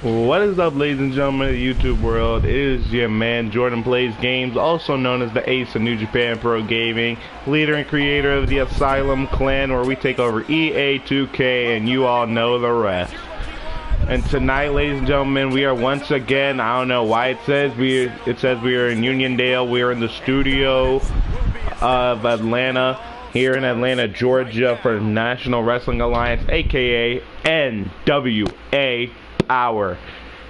What is up, ladies and gentlemen of the YouTube world? It is your man Jordan Plays Games, also known as the Ace of New Japan Pro Gaming, leader and creator of the Asylum Clan, where we take over EA 2K and you all know the rest. And tonight, ladies and gentlemen, we are once again, I don't know why it says we are in Uniondale. We are in the studio of Atlanta, here in Atlanta, Georgia, for National Wrestling Alliance, aka NWA Power.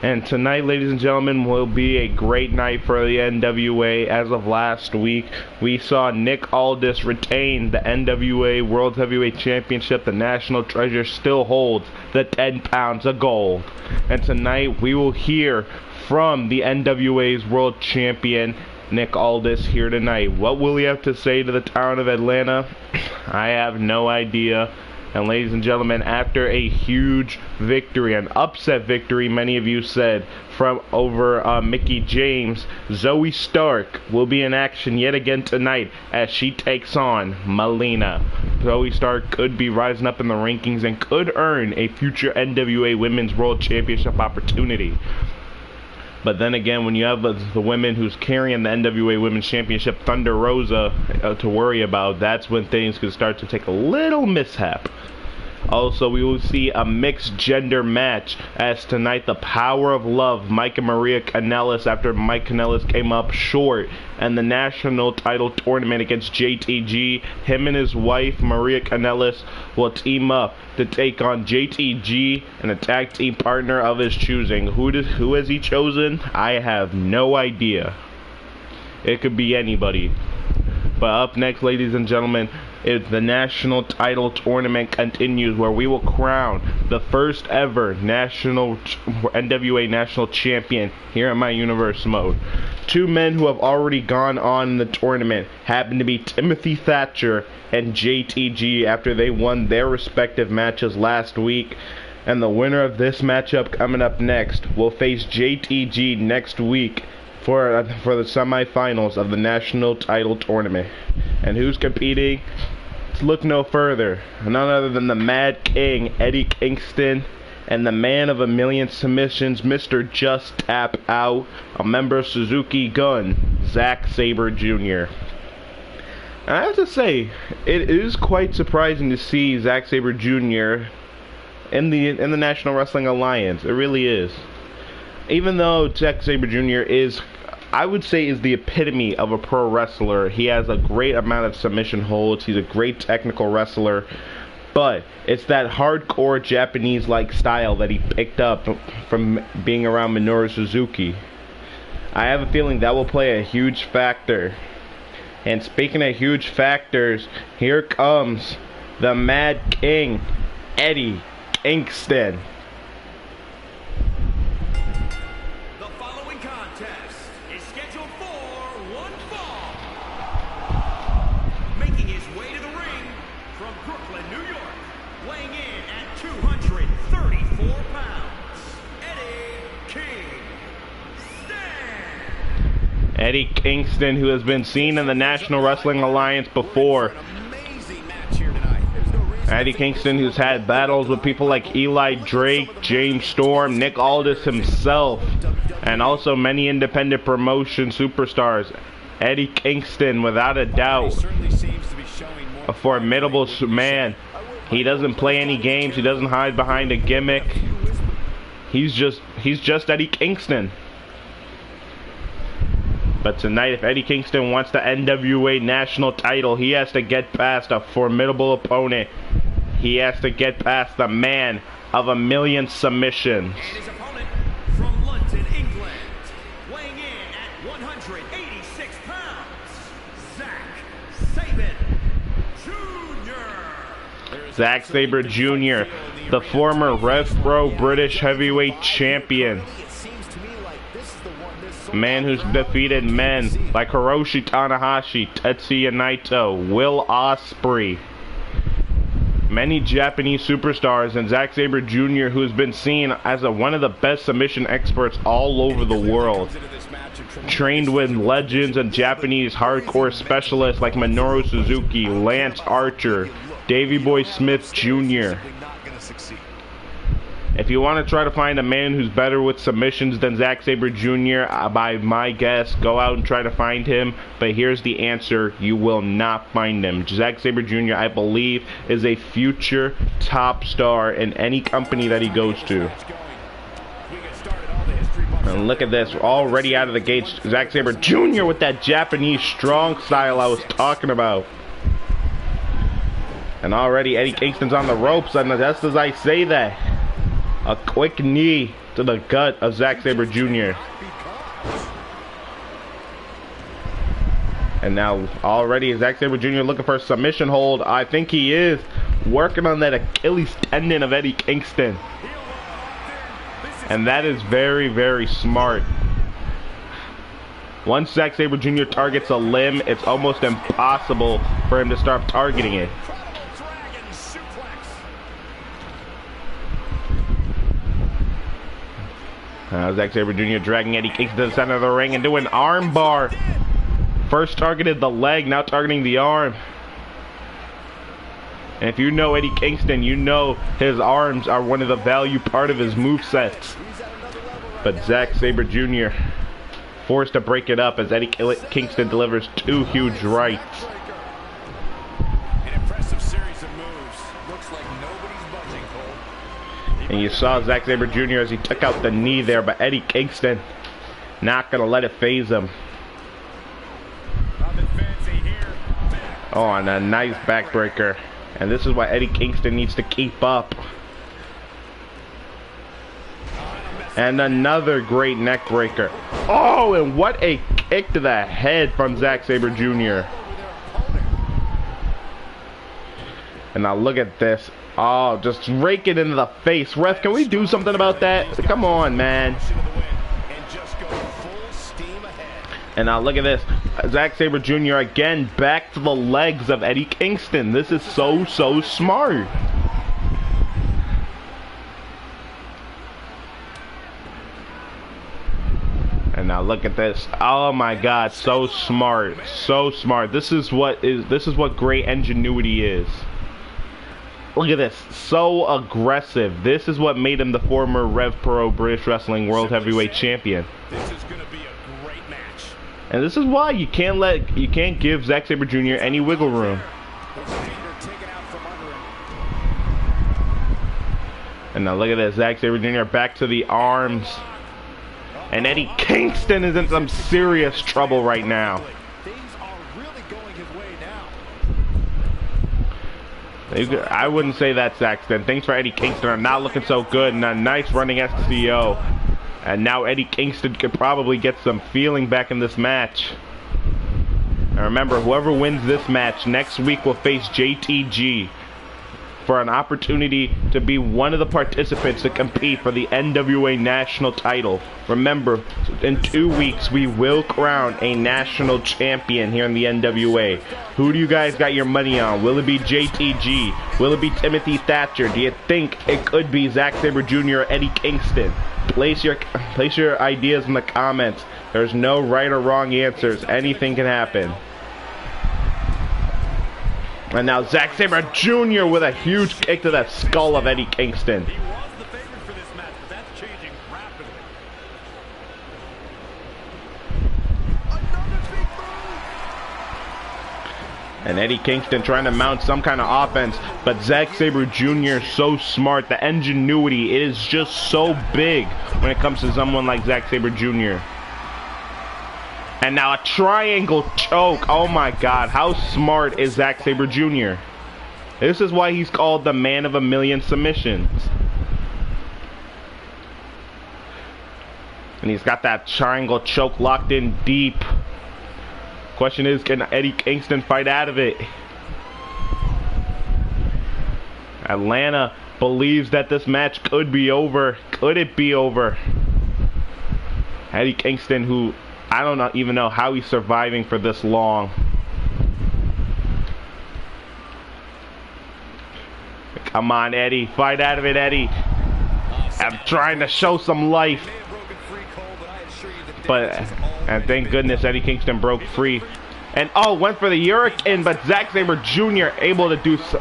And tonight, ladies and gentlemen, will be a great night for the NWA. As of last week, we saw Nick Aldis retain the NWA World Heavyweight Championship. The national treasure still holds the 10 pounds of gold. And tonight, we will hear from the NWA's World Champion, Nick Aldis, here tonight. What will he have to say to the town of Atlanta? I have no idea. And ladies and gentlemen, after a huge victory, an upset victory, many of you said, from over Mickie James, Zoe Stark will be in action yet again tonight as she takes on Melina. Zoe Stark could be rising up in the rankings and could earn a future NWA Women's World Championship opportunity. But then again, when you have the women who's carrying the NWA Women's Championship, Thunder Rosa, to worry about, that's when things could start to take a little mishap. Also, we will see a mixed gender match as tonight the Power of Love, Mike and Maria Kanellis, after Mike Kanellis came up short and the national title tournament against JTG, him and his wife Maria Kanellis will team up to take on JTG and a tag team partner of his choosing. Who has he chosen? I have no idea. It could be anybody. But up next, ladies and gentlemen, is the national title tournament continues, where we will crown the first ever NWA national champion here in my universe mode. Two men who have already gone on in the tournament happen to be Timothy Thatcher and JTG after they won their respective matches last week. And the winner of this matchup coming up next will face JTG next week for the semifinals of the national title tournament. And who's competing? Let's look no further. None other than the Mad King, Eddie Kingston, and the man of a million submissions, Mr. Just Tap Out, a member of Suzuki Gun, Zack Sabre Jr. And I have to say, it is quite surprising to see Zack Sabre Jr. in the National Wrestling Alliance. It really is. Even though Zack Sabre Jr. is, I would say, is the epitome of a pro wrestler. He has a great amount of submission holds. He's a great technical wrestler. But it's that hardcore Japanese-like style that he picked up from being around Minoru Suzuki. I have a feeling that will play a huge factor. And speaking of huge factors, here comes the Mad King, Eddie Kingston. Eddie Kingston, who has been seen in the National Wrestling Alliance before. Eddie Kingston, who's had battles with people like Eli Drake, James Storm, Nick Aldis himself, and also many independent promotion superstars. Eddie Kingston, without a doubt, a formidable man. He doesn't play any games. He doesn't hide behind a gimmick. He's just Eddie Kingston. But tonight, if Eddie Kingston wants the NWA national title, he has to get past a formidable opponent. He has to get past the man of a million submissions. And his opponent from London, England, weighing in at 186 pounds, Zack Sabre Jr. Zack Sabre Jr., the former Rev Pro British Heavyweight Champion. Man who's defeated men like Hiroshi Tanahashi, Tetsuya Naito, Will Ospreay, many Japanese superstars, and Zack Sabre Jr., who has been seen as one of the best submission experts all over the world. Trained with legends and Japanese hardcore specialists like Minoru Suzuki, Lance Archer, Davey Boy Smith Jr. If you want to try to find a man who's better with submissions than Zack Sabre Jr., by my guess, go out and try to find him. But here's the answer. You will not find him. Zack Sabre Jr., I believe, is a future top star in any company that he goes to. And look at this, already out of the gates, Zack Sabre Jr. with that Japanese strong style I was talking about. And already Eddie Kingston's on the ropes, and just as I say that, a quick knee to the gut of Zack Sabre Jr. And now already Zack Sabre Jr. looking for a submission hold. I think he is working on that Achilles tendon of Eddie Kingston. And that is very, very smart. Once Zack Sabre Jr. targets a limb, it's almost impossible for him to start targeting it. Zack Sabre Jr. dragging Eddie Kingston to the center of the ring and doing an arm bar. First targeted the leg, now targeting the arm. And if you know Eddie Kingston, you know his arms are one of the value part of his movesets. But Zack Sabre Jr. forced to break it up as Eddie Kingston delivers two huge rights. An impressive series of moves. Looks like nobody's budging, Cole. And you saw Zack Sabre Jr. as he took out the knee there, but Eddie Kingston not going to let it phase him. Oh, and a nice backbreaker. And this is why Eddie Kingston needs to keep up. And another great neck breaker. Oh, and what a kick to the head from Zack Sabre Jr. And now look at this. Oh, just rake it into the face. Ref, can we do something about that? Come on, man. And now look at this. Zack Sabre Jr. again back to the legs of Eddie Kingston. This is so smart. And now look at this. Oh my God, so smart. So smart. This is what great ingenuity is. Look at this. So aggressive. This is what made him the former Rev Pro British Wrestling World Heavyweight Champion. This is going to be a great match. And this is why you can't give Zack Sabre Jr. any wiggle room. And now look at this, Zack Sabre Jr. back to the arms. And Eddie Kingston is in some serious trouble right now. Things are really going his way now. I wouldn't say that, Saxton. Things for Eddie Kingston are not looking so good, and a nice running SCO. And now Eddie Kingston could probably get some feeling back in this match. And remember, whoever wins this match next week will face JTG for an opportunity to be one of the participants to compete for the NWA national title. Remember, in 2 weeks we will crown a national champion here in the NWA. Who do you guys got your money on? Will it be JTG? Will it be Timothy Thatcher? Do you think it could be Zack Sabre Jr. or Eddie Kingston? Place your ideas in the comments. There's no right or wrong answers. Anything can happen. And now Zack Sabre Jr. with a huge kick to the skull of Eddie Kingston. He was the favorite for this match, but that's changing rapidly. Another big move. And Eddie Kingston trying to mount some kind of offense, but Zack Sabre Jr. so smart. The ingenuity is just so big when it comes to someone like Zack Sabre Jr. And now a triangle choke. Oh my God, how smart is Zack Sabre Jr.? This is why he's called the man of a million submissions. And he's got that triangle choke locked in deep. Question is, can Eddie Kingston fight out of it? Atlanta believes that this match could be over. Could it be over? Eddie Kingston, who I don't even know how he's surviving for this long. Come on, Eddie. Fight out of it, Eddie. I'm trying to show some life. And thank goodness Eddie Kingston broke free. And oh, went for the Hurricane, but Zack Sabre Jr. able to do so.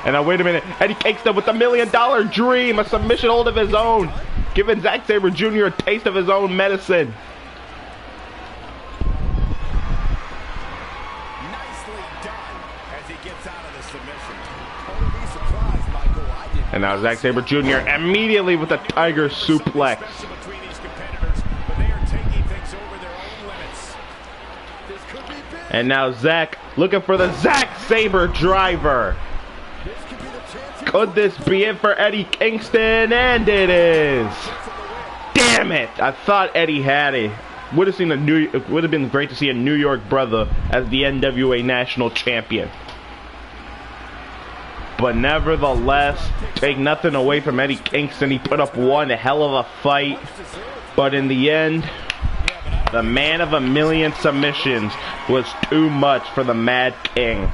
And now wait a minute, Eddie Kingston with the $1 million dream, a submission hold of his own, giving Zack Sabre Jr. a taste of his own medicine. Nicely done as he gets out of the submission. Don't be surprised, Michael. And now Zack Sabre Jr. immediately with a tiger suplex. Between these competitors, but they are taking things over their own limits. This could be big. And now Zack looking for the Zack Sabre driver. This could be the chance. Could this be it for Eddie Kingston? And it is. Damn it! I thought Eddie had it. It would have been great to see a New York brother as the NWA National Champion. But nevertheless, take nothing away from Eddie Kingston. He put up one hell of a fight. But in the end, the man of 1,000,000 submissions was too much for the Mad King.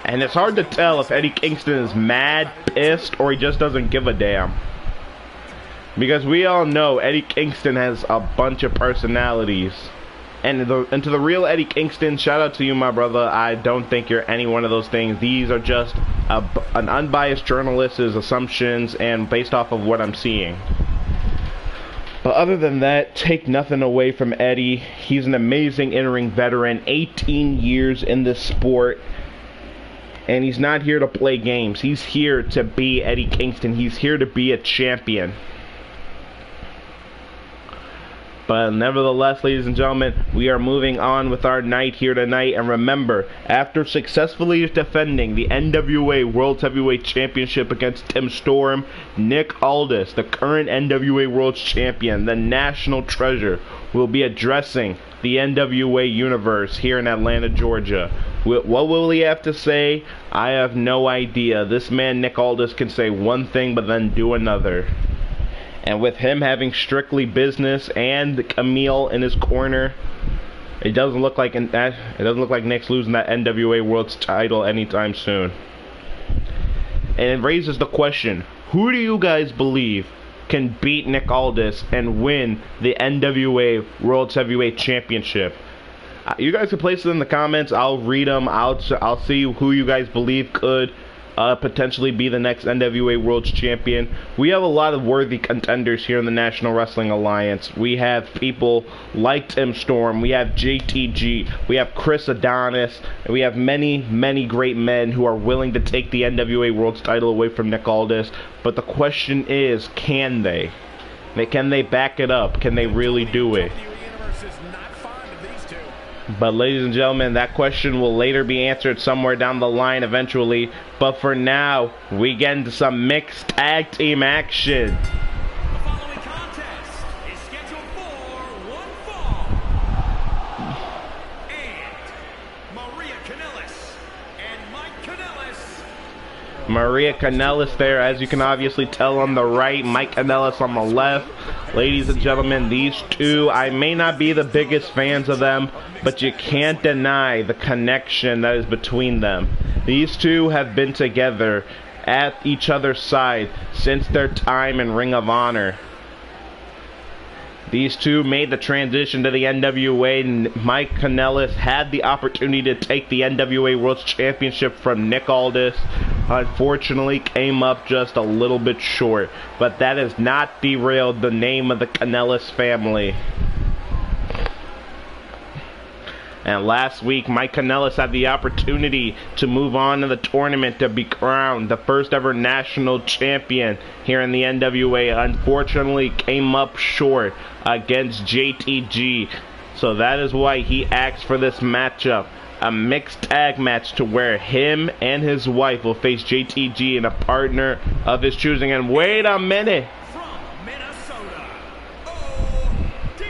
And it's hard to tell if Eddie Kingston is mad, pissed, or he just doesn't give a damn. Because we all know Eddie Kingston has a bunch of personalities. And to the real Eddie Kingston, shout out to you, my brother. I don't think you're any one of those things. These are just an unbiased journalist's assumptions and based off of what I'm seeing. But other than that, take nothing away from Eddie. He's an amazing in-ring veteran, 18 years in this sport. And he's not here to play games. He's here to be Eddie Kingston. He's here to be a champion. But nevertheless, ladies and gentlemen, we are moving on with our night here tonight. And remember, after successfully defending the NWA World Heavyweight Championship against Tim Storm, Nick Aldis, the current NWA World Champion, the national treasure, will be addressing the NWA Universe here in Atlanta, Georgia. What will he have to say? I have no idea. This man, Nick Aldis, can say one thing but then do another. And with him having strictly business and Camille in his corner, it doesn't look like Nick's losing that NWA World's title anytime soon. And it raises the question: who do you guys believe can beat Nick Aldis and win the NWA World Heavyweight Championship? You guys can place it in the comments. I'll read them. I'll see who you guys believe could potentially be the next NWA World Champion. We have a lot of worthy contenders here in the National Wrestling Alliance. We have people like Tim Storm, we have JTG, we have Chris Adonis, and we have many, many great men who are willing to take the NWA World's title away from Nick Aldis. But the question is, can they? Can they back it up? Can they really do it? But ladies and gentlemen, that question will later be answered somewhere down the line eventually. But for now, we get into some mixed tag team action. The following contest is scheduled for one fall. And Maria Kanellis and Mike Kanellis. Maria Kanellis there, as you can obviously tell, on the right. Mike Kanellis on the left. Ladies and gentlemen, these two, I may not be the biggest fans of them, but you can't deny the connection that is between them. These two have been together at each other's side since their time in Ring of Honor. These two made the transition to the NWA, and Mike Kanellis had the opportunity to take the NWA World Championship from Nick Aldis. Unfortunately, came up just a little bit short, but that has not derailed the name of the Kanellis family. And last week, Mike Kanellis had the opportunity to move on to the tournament to be crowned the first ever national champion here in the NWA. Unfortunately, came up short against JTG. So that is why he asked for this matchup. A mixed tag match to where him and his wife will face JTG and a partner of his choosing. And wait a minute. From Minnesota, ODB.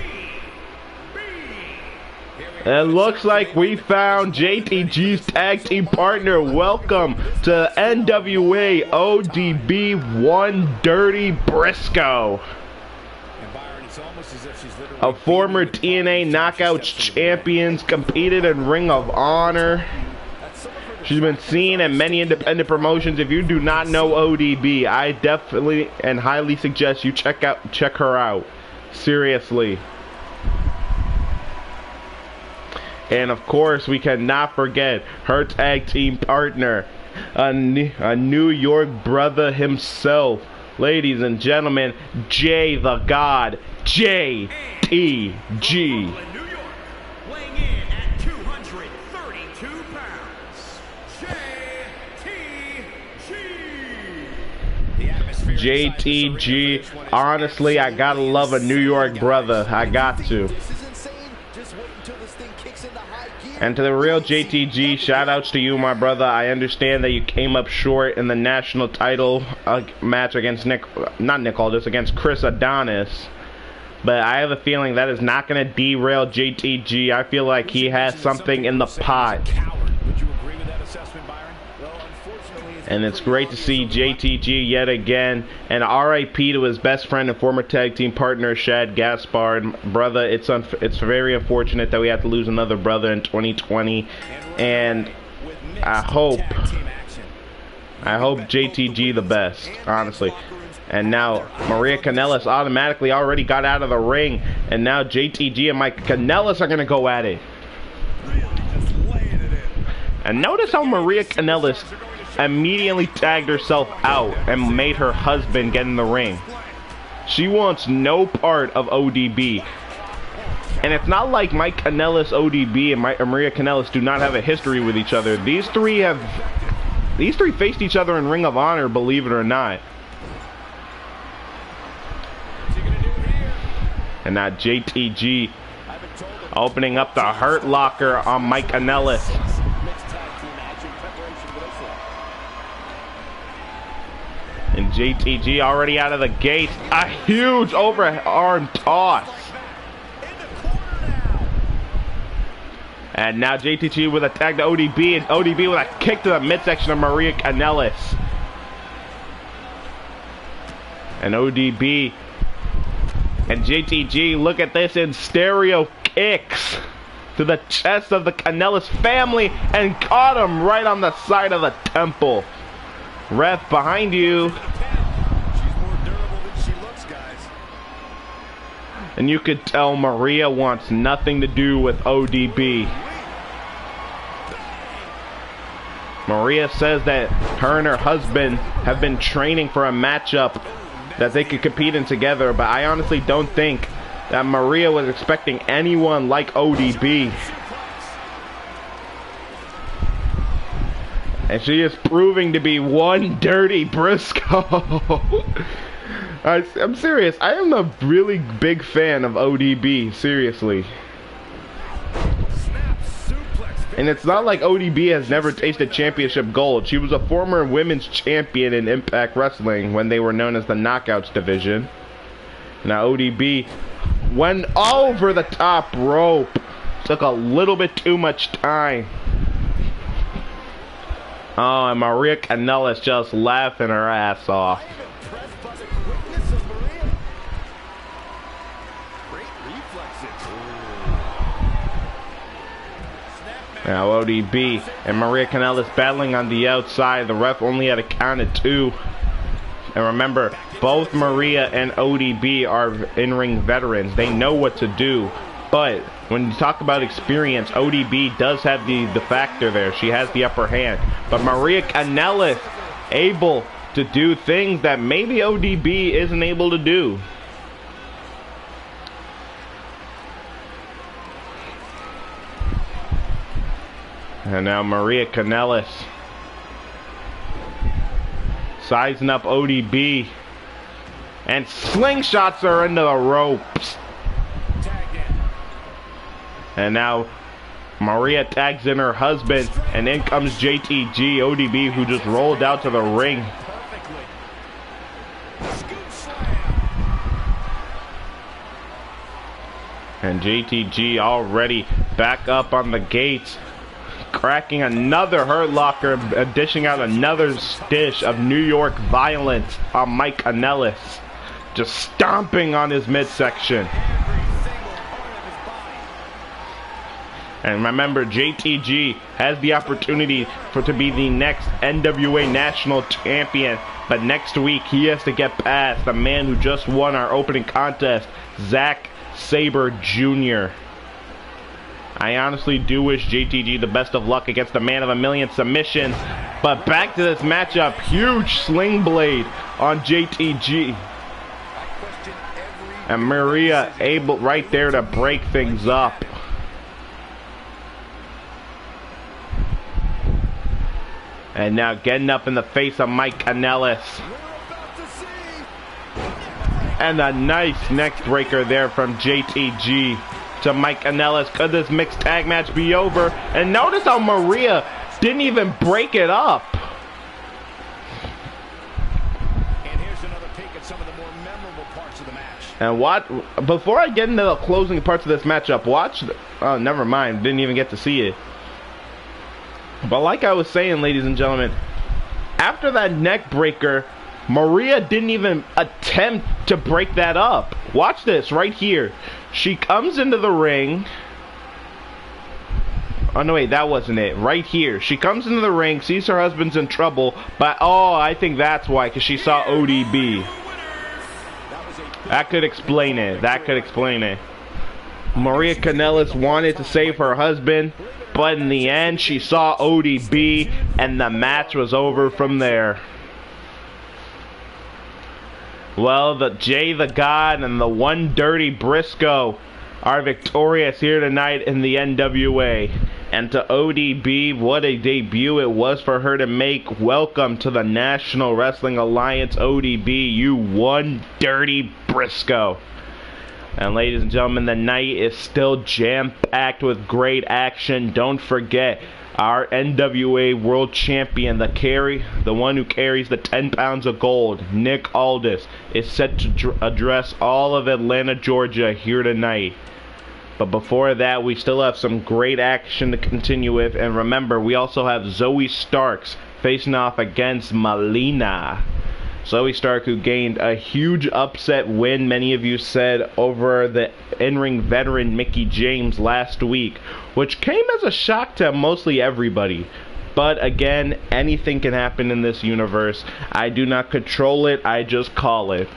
It looks like we found JTG's tag team partner. Welcome to NWA ODB One Dirty Briscoe. A former TNA Knockouts champions, competed in Ring of Honor. She's been seen in many independent promotions. If you do not know ODB, I definitely and highly suggest you check her out. Seriously. And of course, we cannot forget her tag team partner, a New York brother himself. Ladies and gentlemen, Jay the God, JTG. Weighing in at 232 pounds, JTG. Honestly, I gotta love a New York brother. I got to. And to the real JTG, shout outs to you, my brother. I understand that you came up short in the national title match against against Chris Adonis. But I have a feeling that is not going to derail JTG. I feel like he has something in the pot. And it's great to see JTG yet again. And RIP to his best friend and former tag team partner, Shad Gaspard. Brother, it's very unfortunate that we have to lose another brother in 2020. And I hope JTG the best, honestly. And now Maria Kanellis automatically already got out of the ring. And now JTG and Mike Kanellis are going to go at it. And notice how Maria Kanellis immediately tagged herself out and made her husband get in the ring. She wants no part of ODB. And it's not like Mike Kanellis, ODB, and Maria Kanellis do not have a history with each other. These three faced each other in Ring of Honor, believe it or not. And now JTG opening up the Hurt Locker on Mike Kanellis. And JTG already out of the gate. A huge overarm toss. And now JTG with a tag to ODB. And ODB with a kick to the midsection of Maria Kanellis. And ODB and JTG, look at this, in stereo kicks to the chest of the Kanellis family and caught him right on the side of the temple. Ref behind you. She's more durable than she looks, guys. And you could tell Maria wants nothing to do with ODB. Maria says that her and her husband have been training for a matchup that they could compete in together, but I honestly don't think that Maria was expecting anyone like ODB. And she is proving to be one dirty Briscoe. I'm serious. I am a really big fan of ODB, seriously. And it's not like ODB has never tasted championship gold. She was a former women's champion in Impact Wrestling when they were known as the Knockouts division. Now ODB went over the top rope. Took a little bit too much time. Oh, and Maria Kanellis just laughing her ass off. Now ODB and Maria Kanellis battling on the outside. The ref only had a count of 2. And remember, both Maria and ODB are in-ring veterans. They know what to do. But when you talk about experience, ODB does have the factor there. She has the upper hand. But Maria Kanellis able to do things that maybe ODB isn't able to do. And now Maria Kanellis sizing up ODB. And slingshots her into the ropes. And now Maria tags in her husband. And in comes JTG, ODB, who just rolled out to the ring. And JTG already back up on the gates. Cracking another Hurt Locker, dishing out another dish of New York violence on Mike Kanellis. Just stomping on his midsection. And remember, JTG has the opportunity to be the next NWA National Champion. But next week, he has to get past the man who just won our opening contest, Zack Sabre Jr. I honestly do wish JTG the best of luck against the man of a million submissions. But back to this matchup. Huge sling blade on JTG. And Maria able right there to break things up. And now getting up in the face of Mike Kanellis. And a nice neck breaker there from JTG to Mike Kanellis. Could this mixed tag match be over? And notice how Maria didn't even break it up. And here's another peek at some of the more memorable parts of the match. And what? Before I get into the closing parts of this matchup, watch. Oh, never mind. Didn't even get to see it. But like I was saying, ladies and gentlemen, after that neck breaker, Maria didn't even attempt to break that up. Watch this right here. She comes into the ring. Oh, no, wait, that wasn't it. Right here. She comes into the ring, sees her husband's in trouble, but, oh, I think that's why, because she saw ODB. That could explain it. That could explain it. Maria Kanellis wanted to save her husband, but in the end, she saw ODB, and the match was over from there. Well, the Jay the God and the One Dirty Briscoe are victorious here tonight in the NWA. And to ODB, what a debut it was for her to make. Welcome to the National Wrestling Alliance, ODB, you One Dirty Briscoe. And ladies and gentlemen, the night is still jam-packed with great action. Don't forget, our NWA World Champion, the one who carries the 10 pounds of gold, Nick Aldis, is set to address all of Atlanta, Georgia here tonight. But before that, we still have some great action to continue with. And remember, we also have Zoe Starks facing off against Melina. Zoe Stark, who gained a huge upset win, many of you said, over the in-ring veteran Mickie James last week, which came as a shock to mostly everybody. But again, anything can happen in this universe. I do not control it, I just call it.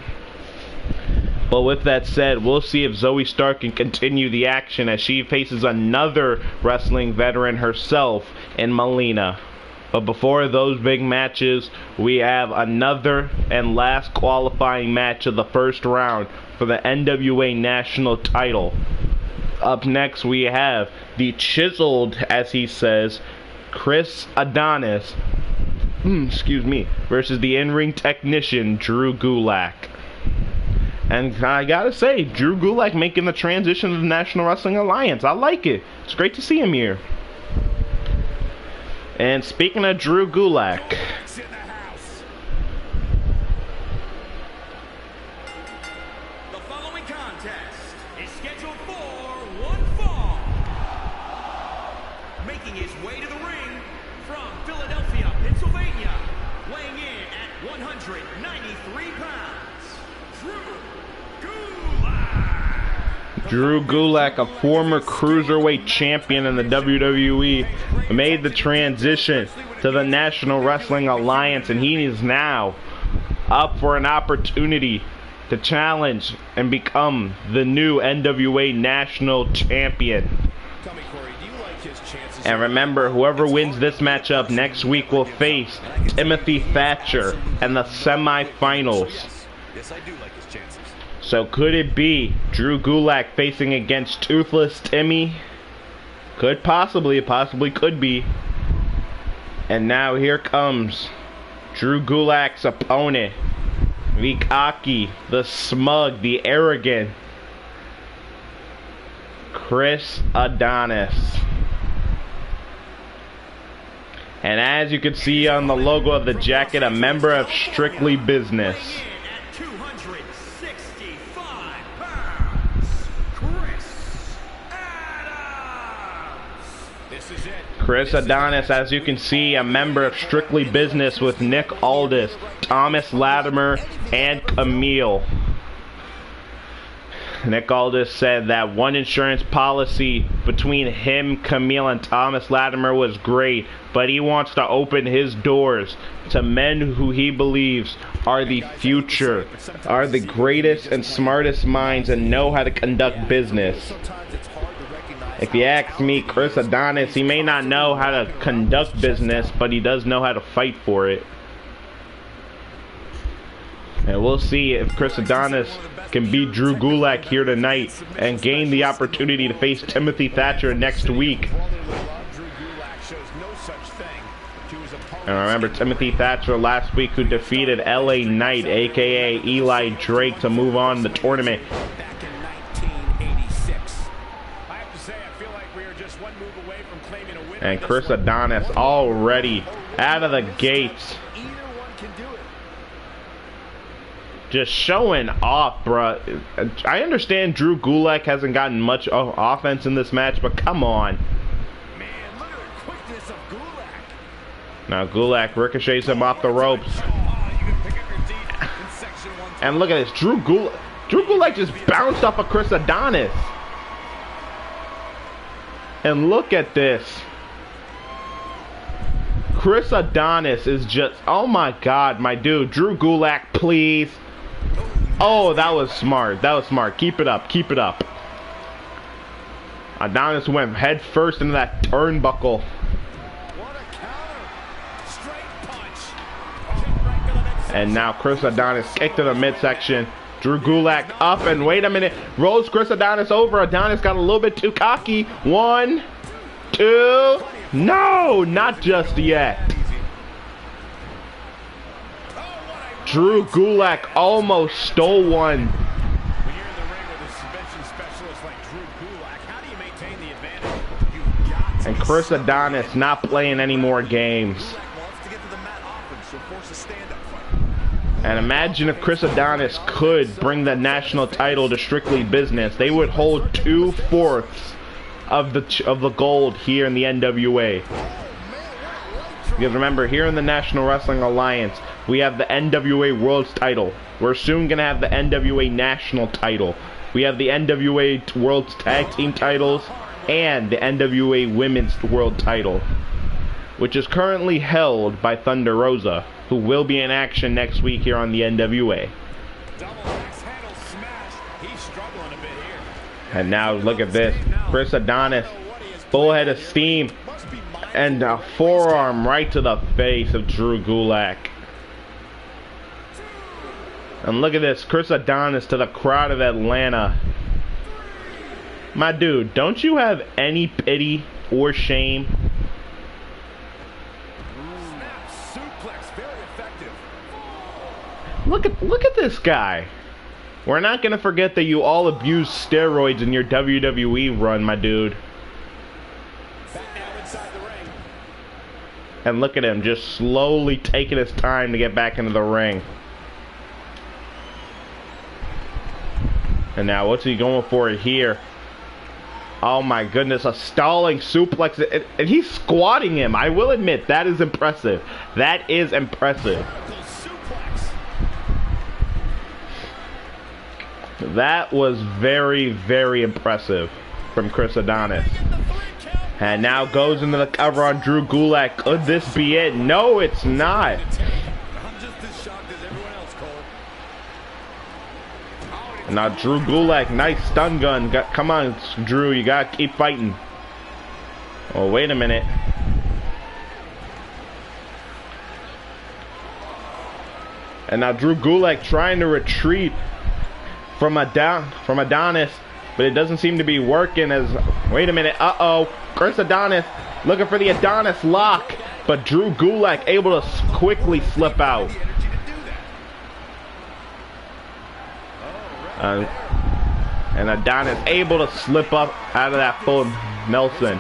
But with that said, we'll see if Zoe Stark can continue the action as she faces another wrestling veteran herself in Melina. But before those big matches, we have another and last qualifying match of the first round for the NWA National title. Up next, we have the chiseled, as he says, Chris Adonis, versus the in-ring technician, Drew Gulak. And I gotta say, Drew Gulak making the transition to the National Wrestling Alliance. I like it. It's great to see him here. And speaking of Drew Gulak, the following contest is scheduled for one fall. Making his way to the ring from Philadelphia, Pennsylvania, weighing in at 193 pounds, Drew Gulak, a former cruiserweight champion in the WWE, made the transition to the National Wrestling Alliance, and he is now up for an opportunity to challenge and become the new NWA National Champion. And remember, whoever wins this matchup next week will face Timothy Thatcher in the semifinals. Yes, I do like his chances. So could it be Drew Gulak facing against Toothless Timmy? Could possibly, could be. And now here comes Drew Gulak's opponent, the cocky, the smug, the arrogant Chris Adonis. And as you can see on the logo of the jacket, a member of Strictly Business. Chris Adonis, as you can see, a member of Strictly Business with Nick Aldis, Thomas Latimer, and Camille. Nick Aldis said that one insurance policy between him, Camille, and Thomas Latimer was great, but he wants to open his doors to men who he believes are the future, are the greatest and smartest minds and know how to conduct business. If you ask me, Chris Adonis, he may not know how to conduct business, but he does know how to fight for it. And we'll see if Chris Adonis can beat Drew Gulak here tonight and gain the opportunity to face Timothy Thatcher next week. And remember Timothy Thatcher last week, who defeated LA Knight, aka Eli Drake, to move on the tournament. Back in 1986. I have to say, I feel like we are just one move away from claiming a win. And Chris Adonis already out of the gates. Either one can do it. Just showing off, bruh. I understand Drew Gulak hasn't gotten much offense in this match, but come on. Man, look at the quickness of Gulak. Now Gulak ricochets him off the ropes. And look at this. Drew Gulak just bounced off of Chris Adonis. And look at this. Chris Adonis is just, oh my god, my dude. Drew Gulak, please. Oh, that was smart. That was smart. Keep it up. Keep it up. Adonis went head first into that turnbuckle. And now Chris Adonis kicked to the midsection. Drew Gulak up, and wait a minute. Rolls Chris Adonis over. Adonis got a little bit too cocky. 1, 2. No, not just yet. Drew Gulak almost stole one. When you're in the ring with a submission specialist like Drew Gulak, how do you maintain the advantage? You've got to. And Chris Adonis not playing any more games. Wants to get to the mat often, so force a stand-up fight. And imagine if Chris Adonis could bring the national title to Strictly Business. They would hold 2/4 of the gold here in the NWA. Because remember, here in the National Wrestling Alliance, we have the NWA World title. We're soon going to have the NWA National title. We have the NWA World Tag Team titles and the NWA Women's World title, which is currently held by Thunder Rosa, who will be in action next week here on the NWA. Double axe handle smash. He's struggling a bit here. And now look at this. Chris Adonis, full head of steam, and a forearm right to the face of Drew Gulak. And look at this, Chris Adonis to the crowd of Atlanta. My dude, don't you have any pity or shame? Suplex, very effective. Look at this guy. We're not gonna forget that you all abused steroids in your WWE run, my dude. Back now inside the ring. And look at him, just slowly taking his time to get back into the ring. And now what's he going for here? Oh my goodness, a stalling suplex, and he's squatting him. I will admit, that is impressive. That is impressive. That was very, very impressive from Chris Adonis. And now goes into the cover on Drew Gulak. Could this be it? No, it's not. I'm just as shocked as everyone else, Cole. And now Drew Gulak, nice stun gun. Come on, Drew, you gotta keep fighting. Oh, wait a minute. And now Drew Gulak trying to retreat from Adonis, but it doesn't seem to be working. As wait a minute, Chris Adonis looking for the Adonis lock, but Drew Gulak able to quickly slip out. And Adonis able to slip up out of that full Nelson.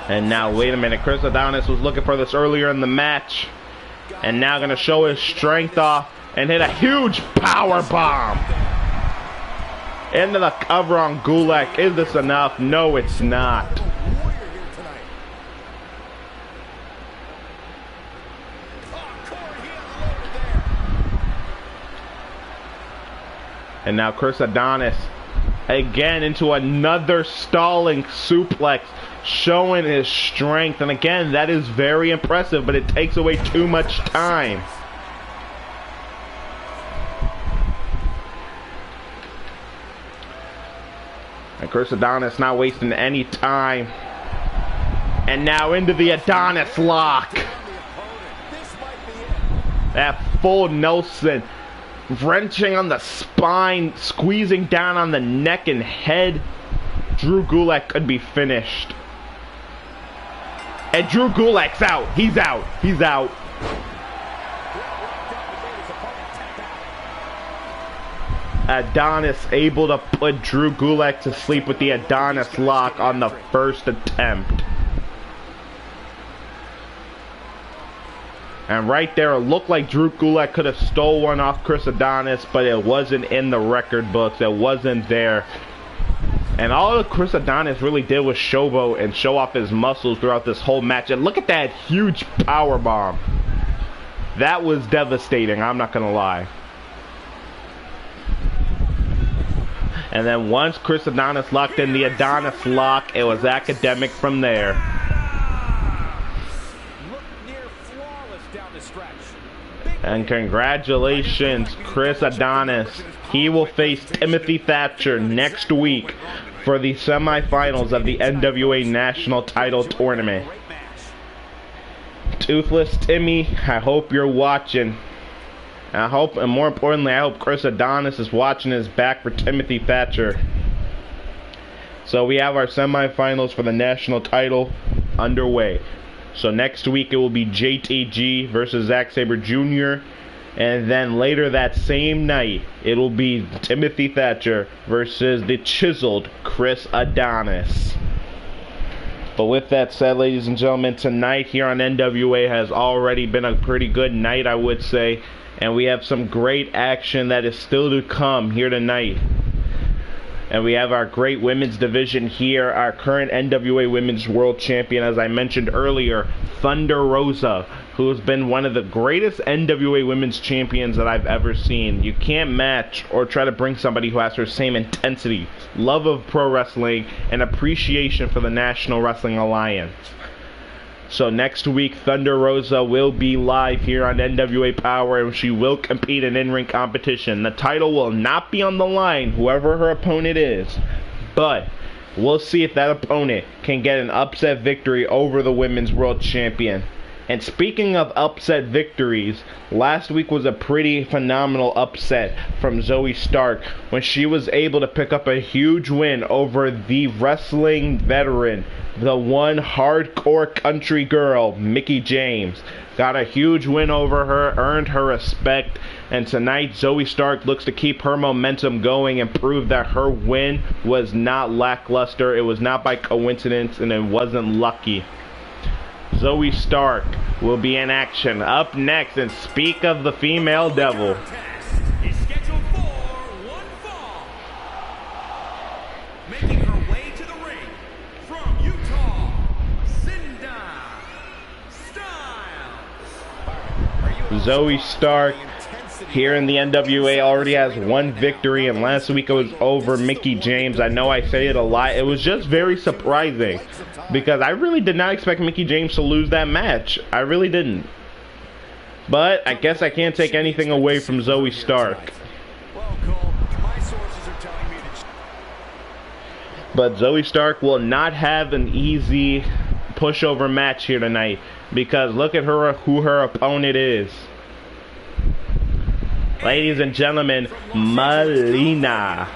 And now wait a minute, Chris Adonis was looking for this earlier in the match, and now gonna show his strength off and hit a huge power bomb into the cover on Gulak. Is this enough? No, it's not. And now Chris Adonis again into another stalling suplex, showing his strength. And again, that is very impressive, but it takes away too much time. And Chris Adonis not wasting any time. And now into the Adonis lock. That full Nelson. Wrenching on the spine. Squeezing down on the neck and head. Drew Gulak could be finished. And Drew Gulak's out. He's out. He's out. Adonis able to put Drew Gulak to sleep with the Adonis lock on the first attempt. And right there, it looked like Drew Gulak could have stole one off Chris Adonis, but it wasn't in the record books. It wasn't there. And all Chris Adonis really did was showboat and show off his muscles throughout this whole match. And look at that huge power bomb. That was devastating, I'm not gonna lie. And then once Chris Adonis locked in the Adonis lock, it was academic from there. And congratulations, Chris Adonis. He will face Timothy Thatcher next week for the semifinals of the NWA National Title Tournament. Toothless Timmy, I hope you're watching. I hope, and more importantly, I hope Chris Adonis is watching his back for Timothy Thatcher. So we have our semifinals for the national title underway. So next week it will be JTG versus Zack Sabre Jr. And then later that same night, it'll be Timothy Thatcher versus the chiseled Chris Adonis. But with that said, ladies and gentlemen, tonight here on NWA has already been a pretty good night, I would say. And we have some great action that is still to come here tonight. And we have our great women's division here. Our current NWA Women's World Champion, as I mentioned earlier, Thunder Rosa, who has been one of the greatest NWA Women's Champions that I've ever seen. You can't match or try to bring somebody who has her same intensity, love of pro wrestling, and appreciation for the National Wrestling Alliance. So next week, Thunder Rosa will be live here on NWA Power, and she will compete in in-ring competition. The title will not be on the line, whoever her opponent is, but we'll see if that opponent can get an upset victory over the Women's World Champion. And speaking of upset victories, last week was a pretty phenomenal upset from Zoe Stark when she was able to pick up a huge win over the wrestling veteran, the one hardcore country girl, Mickie James. Got a huge win over her, earned her respect, and tonight Zoe Stark looks to keep her momentum going and prove that her win was not lackluster, it was not by coincidence, and it wasn't lucky. Zoe Stark will be in action up next, and speak of the female devil. Is scheduled for one fall. Making her way to the ring from Utah, Cinda Styles. Zoe Stark here in the NWA already has one victory, and last week it was over Mickie James. I know I say it a lot. It was just very surprising because I really did not expect Mickie James to lose that match. I really didn't. But I guess I can't take anything away from Zoe Stark. But Zoe Stark will not have an easy pushover match here tonight because look at her, who her opponent is. Ladies and gentlemen, Melina.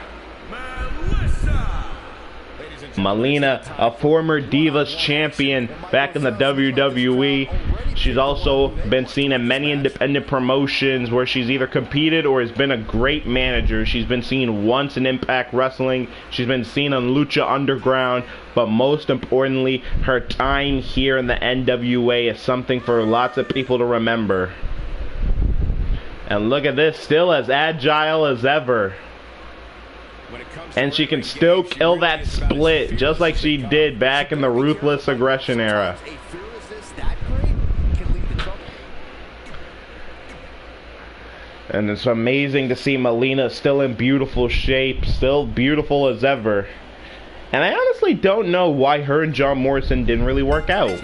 Melina, a former Divas champion back in the WWE. She's also been seen in many independent promotions where she's either competed or has been a great manager. She's been seen once in Impact Wrestling. She's been seen on Lucha Underground. But most importantly, her time here in the NWA is something for lots of people to remember. And look at this, still as agile as ever. And she can still kill that split just like she did back in the Ruthless Aggression era. And it's amazing to see Melina still in beautiful shape, still beautiful as ever. And I honestly don't know why her and John Morrison didn't really work out.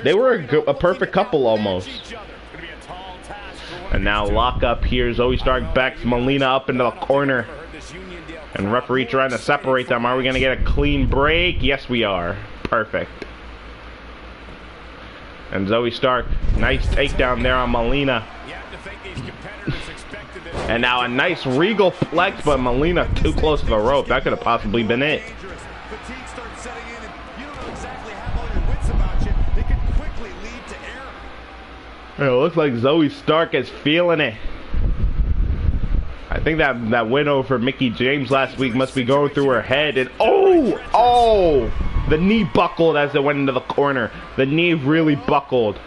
They were a perfect couple almost. And now lock up here. Zoe Stark backs Melina up into the corner. And referee trying to separate them. Are we going to get a clean break? Yes, we are. Perfect. And Zoe Stark, nice takedown there on Melina. And now a nice regal flex, but Melina too close to the rope. That could have possibly been it. It looks like Zoe Stark is feeling it. I think that win over Mickie James last week must be going through her head. And oh, the knee buckled as it went into the corner. The knee really buckled.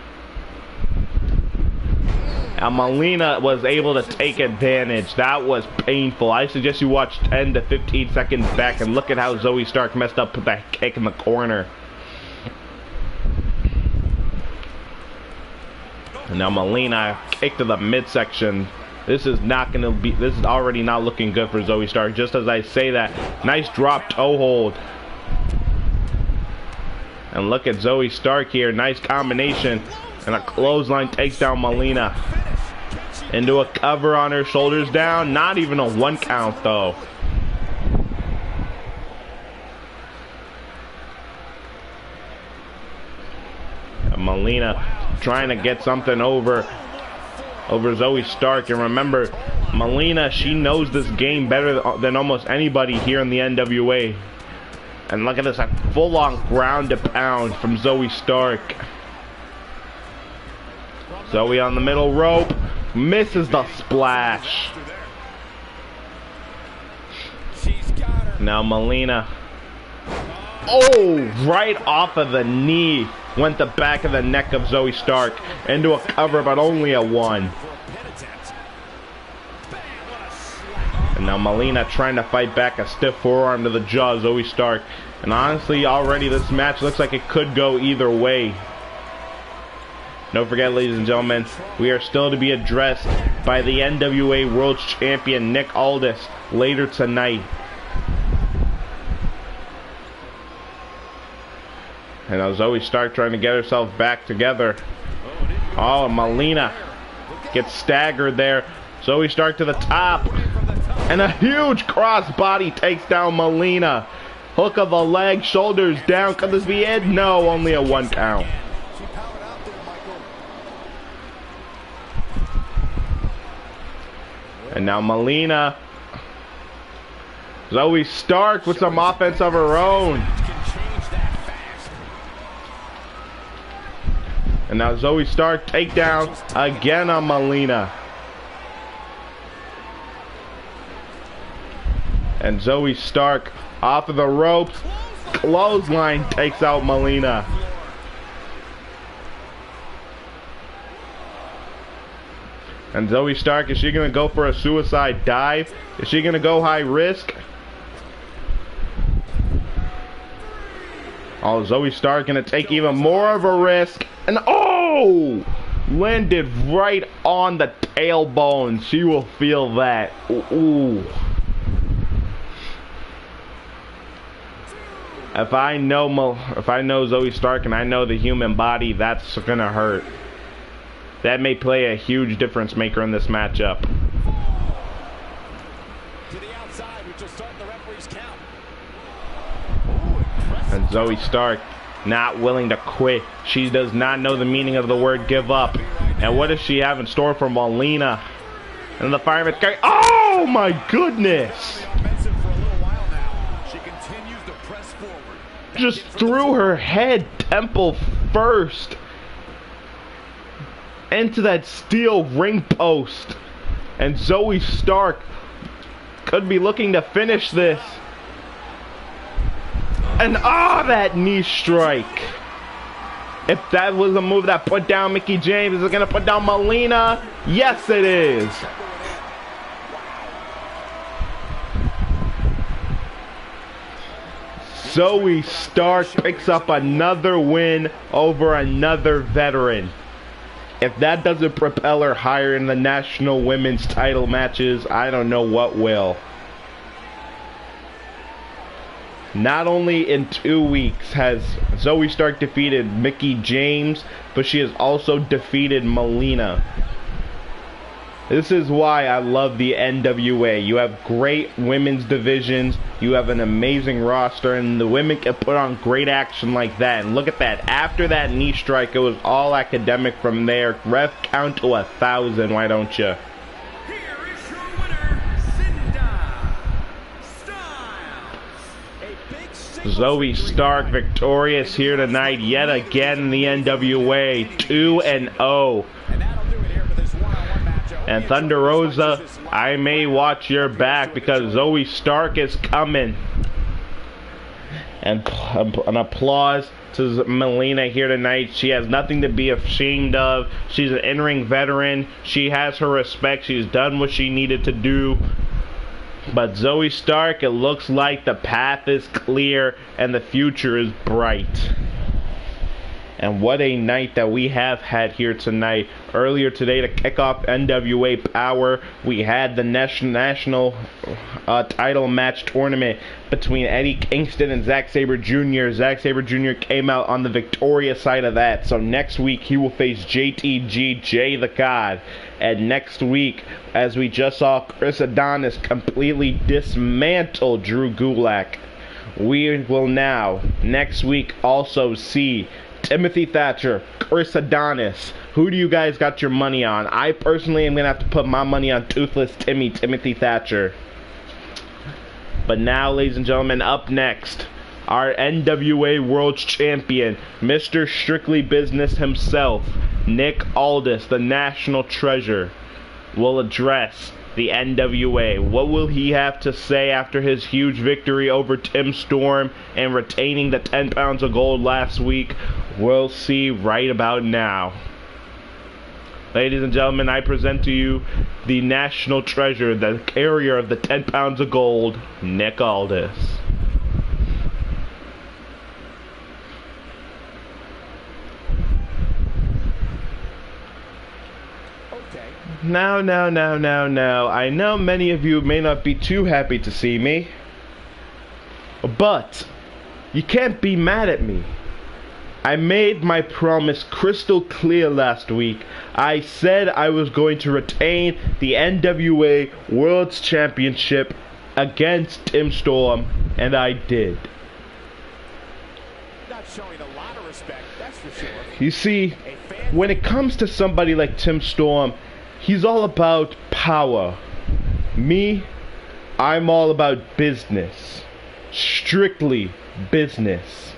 And Melina was able to take advantage. That was painful. I suggest you watch 10 to 15 seconds back and look at how Zoe Stark messed up with that kick in the corner. And now Melina kick to the midsection. This is already not looking good for Zoe Stark. Just as I say that, nice drop toe hold. And look at Zoe Stark here. Nice combination. And a clothesline takes down Melina. Into a cover on her, shoulders down. Not even a 1 count though. And Melina trying to get something over Zoe Stark. And remember, Melina, she knows this game better than almost anybody here in the NWA. And look at this, a full-on ground and pound from Zoe Stark. Zoe on the middle rope, misses the splash. Now Melina. Oh, right off of the knee went the back of the neck of Zoe Stark into a cover, but only a 1. And now Melina trying to fight back, a stiff forearm to the jaw of Zoe Stark. And honestly, already this match looks like it could go either way. Don't forget, ladies and gentlemen, we are still to be addressed by the NWA World Champion Nick Aldis later tonight. And now Zoe Stark trying to get herself back together. Oh, Melina gets staggered there. Zoe Stark to the top. And a huge crossbody takes down Melina. Hook of the leg, shoulders down. Could this be it? No, only a 1 count. And now Melina. Zoe Stark with some offense of her own. And now Zoe Stark takedown again on Melina. And Zoe Stark off of the ropes. Clothesline takes out Melina. And Zoe Stark, is she going to go for a suicide dive? Is she going to go high risk? Oh, Zoe Stark going to take even more of a risk. And oh! Landed right on the tailbone. She will feel that. Ooh. If I know Zoe Stark and I know the human body, that's going to hurt. That may play a huge difference maker in this matchup. And Zoe Stark not willing to quit. She does not know the meaning of the word give up. And what does she have in store for Melina? And the fireman's carry. Oh my goodness! Just threw her head temple first into that steel ring post. And Zoe Stark could be looking to finish this. And that knee strike. If that was a move that put down Mickie James, is it going to put down Melina? Yes, it is. Zoe Stark picks up another win over another veteran. If that doesn't propel her higher in the national women's title matches, I don't know what will. Not only in 2 weeks has Zoe Stark defeated Mickie James, but she has also defeated Melina. This is why I love the NWA. You have great women's divisions, you have an amazing roster, and the women can put on great action like that. And look at that. After that knee strike, it was all academic from there. Ref, count to 1,000, why don't you? Zoe Stark victorious here tonight yet again in the NWA, 2-0. And Thunder Rosa, I may watch your back because Zoe Stark is coming. And an applause to Melina here tonight. She has nothing to be ashamed of. She's an in-ring veteran. She has her respect. She's done what she needed to do. But Zoe Stark, it looks like the path is clear and the future is bright. And what a night that we have had here tonight. Earlier today to kick off NWA Power, we had the national title match tournament between Eddie Kingston and Zack Sabre Jr. Zack Sabre Jr. came out on the victorious side of that. So next week he will face JTG, Jay the God. And next week, as we just saw Chris Adonis completely dismantle Drew Gulak, we will now, next week, also see Timothy Thatcher, Chris Adonis. Who do you guys got your money on? I personally am going to have to put my money on Toothless Timothy Thatcher. But now, ladies and gentlemen, up next, our NWA World Champion, Mr. Strictly Business himself, Nick Aldis, the National Treasure, will address the NWA. What will he have to say after his huge victory over Tim Storm and retaining the 10 pounds of gold last week? We'll see right about now. Ladies and gentlemen, I present to you the National Treasure, the carrier of the 10 pounds of gold, Nick Aldis. Now, I know many of you may not be too happy to see me, but you can't be mad at me. I made my promise crystal clear last week. I said I was going to retain the NWA World Championship against Tim Storm, and I did. Not showing a lot of respect, that's for sure. You see, when it comes to somebody like Tim Storm, he's all about power. Me, I'm all about business. Strictly business.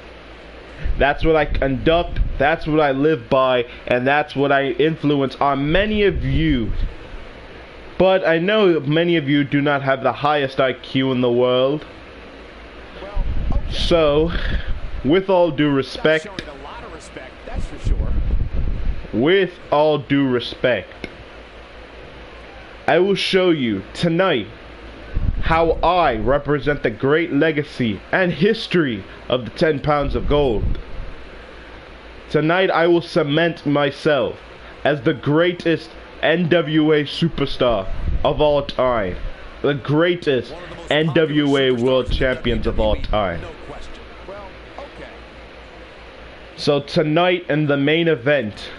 That's what I conduct, that's what I live by, and that's what I influence on many of you. But I know many of you do not have the highest IQ in the world. So, with all due respect, with all due respect, I will show you tonight how I represent the great legacy and history of the 10 pounds of gold. Tonight I will cement myself as the greatest NWA superstar of all time. The greatest NWA World Champions of all time. So tonight in the main event,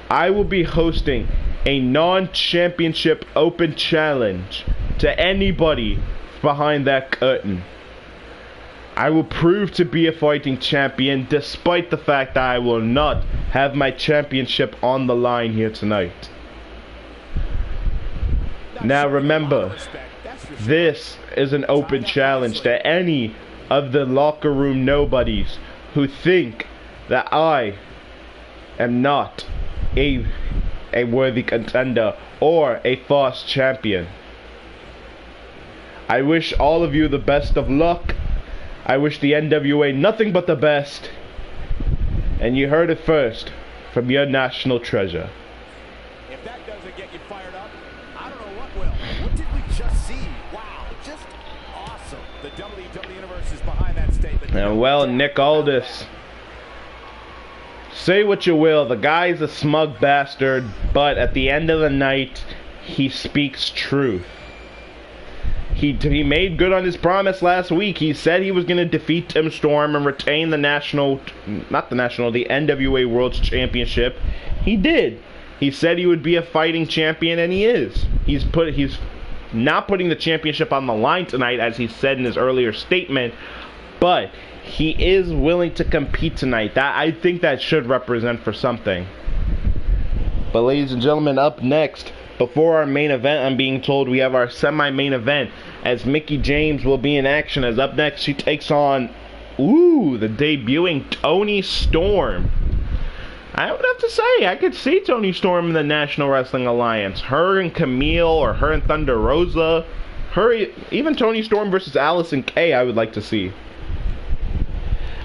I will be hosting a non-championship open challenge to anybody behind that curtain. I will prove to be a fighting champion despite the fact that I will not have my championship on the line here tonight. Now remember, this is an open challenge to any of the locker room nobodies who think that I am not a worthy contender or a false champion. I wish all of you the best of luck. I wish the NWA nothing but the best. And you heard it first from your National Treasure. If that doesn't get you fired up, I don't know what will. What did we just see? Wow, just awesome. The WWE Universe is behind that statement. And well, Nick Aldis, say what you will, the guy's a smug bastard, but at the end of the night, he speaks truth. He made good on his promise last week. He said he was going to defeat Tim Storm and retain the NWA World Championship. He did. He said he would be a fighting champion, and he is. He's not putting the championship on the line tonight, as he said in his earlier statement, but he is willing to compete tonight. I think that should represent for something. But ladies and gentlemen, up next, before our main event, I'm being told we have our semi-main event, as Mickie James will be in action, as up next she takes on, the debuting Toni Storm. I would have to say, I could see Toni Storm in the National Wrestling Alliance. Her and Camille, or her and Thunder Rosa. Even Toni Storm versus Allison Kay, I would like to see.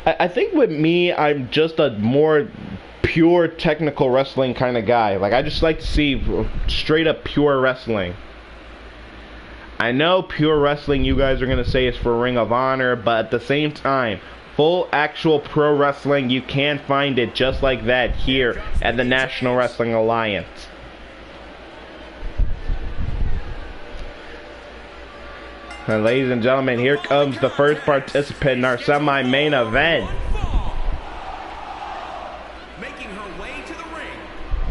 I think with me, I'm just a more pure technical wrestling kind of guy. Like, I just like to see straight up pure wrestling. I know pure wrestling, you guys are going to say, is for Ring of Honor, but at the same time, full actual pro wrestling, you can find it just like that here at the National Wrestling Alliance. And ladies and gentlemen, here comes the first participant in our semi-main event. Making her way to the ring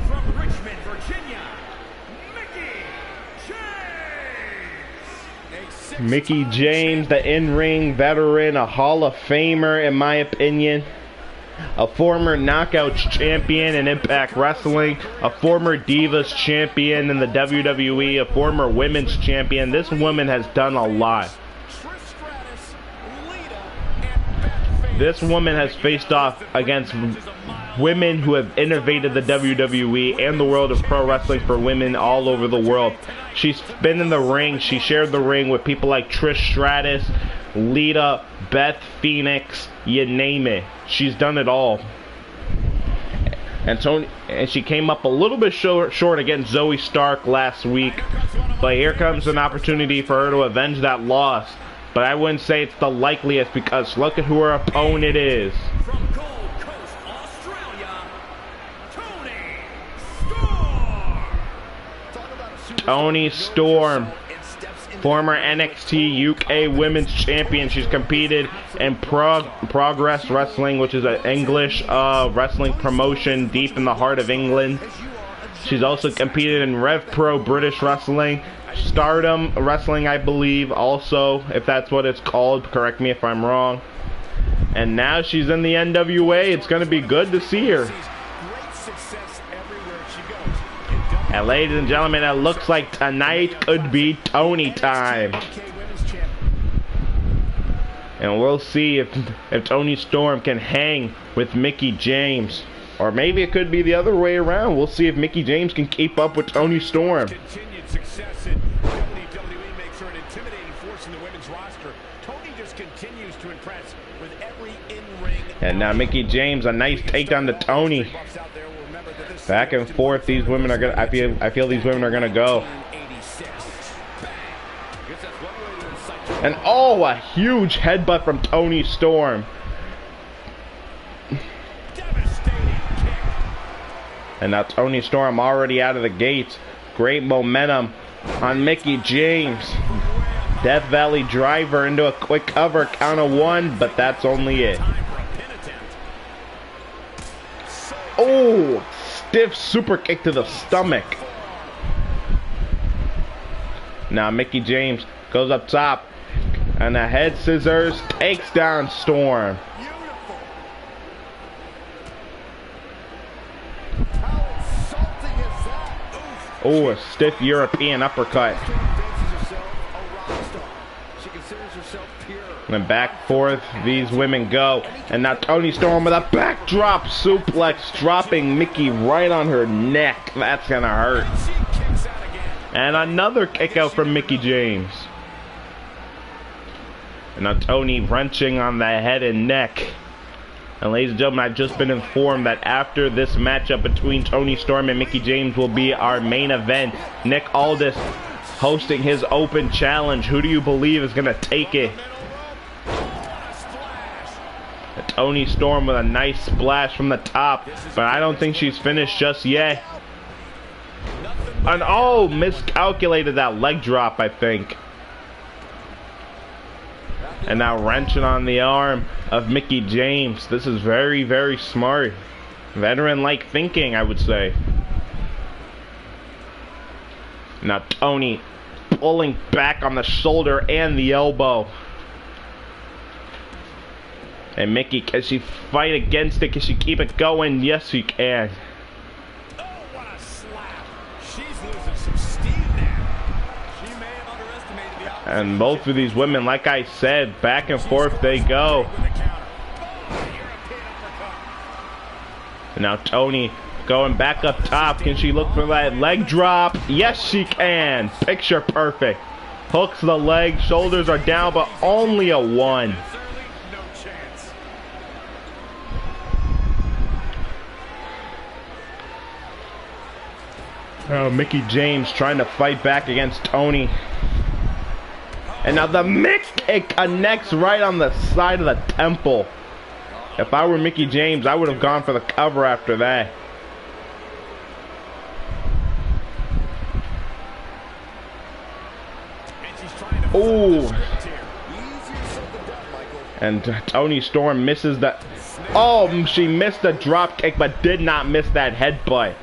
from Richmond, Virginia, Mickie James. Mickie James, the in-ring veteran, a Hall of Famer in my opinion, a former Knockouts champion in Impact Wrestling, a former Divas champion in the WWE, a former Women's champion. This woman has done a lot. This woman has faced off against women who have innovated the WWE and the world of pro wrestling for women all over the world. She's been in the ring. She shared the ring with people like Trish Stratus, Lita, Beth Phoenix, you name it. She's done it all. And she came up a little bit short against Zoe Stark last week. But here comes an opportunity for her to avenge that loss. But I wouldn't say it's the likeliest, because look at who her opponent is. From Gold Coast, Australia, Toni Storm. Former NXT UK Women's Champion. She's competed in Progress Wrestling, which is an English wrestling promotion deep in the heart of England. She's also competed in Rev Pro British Wrestling, Stardom Wrestling, I believe, also, if that's what it's called. Correct me if I'm wrong. And now she's in the NWA. It's going to be good to see her. And ladies and gentlemen, it looks like tonight could be Toni time. And we'll see if Toni Storm can hang with Mickie James. Or maybe it could be the other way around. We'll see if Mickie James can keep up with Toni Storm. Continued success in WWE makes her an intimidating force in the women's roster. Toni just continues to impress with every in-ring. And now Mickie James, a nice takedown to Toni. Back and forth, these women are gonna. I feel these women are gonna go. And oh, a huge headbutt from Toni Storm. And now Toni Storm already out of the gates. Great momentum on Mickie James. Death Valley driver into a quick cover, count of one, but that's only it. Oh, stiff super kick to the stomach. Now Mickie James goes up top, and the head scissors takes down Storm. Oh, a stiff European uppercut. And then back forth these women go. And now Toni Storm with a backdrop suplex, dropping Mickie right on her neck. That's gonna hurt. And another kick out from Mickie James. And now Toni wrenching on the head and neck. And ladies and gentlemen, I've just been informed that after this matchup between Toni Storm and Mickie James will be our main event. Nick Aldis hosting his open challenge. Who do you believe is going to take it? Toni Storm with a nice splash from the top, but I don't think she's finished just yet. And oh, miscalculated that leg drop, I think. And now wrenching on the arm of Mickie James. This is very, very smart. Veteran-like thinking, I would say. Now Tony pulling back on the shoulder and the elbow. And Mickey, can she fight against it? Can she keep it going? Yes, she can. Oh, what a slap. She's losing some steam now. She may have underestimated the opposition. And both of these women, like I said, back and forth they go. Now Tony going back up top. Can she look for that leg drop? Yes, she can. Picture perfect. Hooks the leg. Shoulders are down, but only a 1. No chance. Oh, Mickey James trying to fight back against Tony. And now the mix kick connects right on the side of the temple. If I were Mickey James, I would have gone for the cover after that. Ooh. And Toni Storm misses the... Oh, she missed the drop kick, but did not miss that headbutt.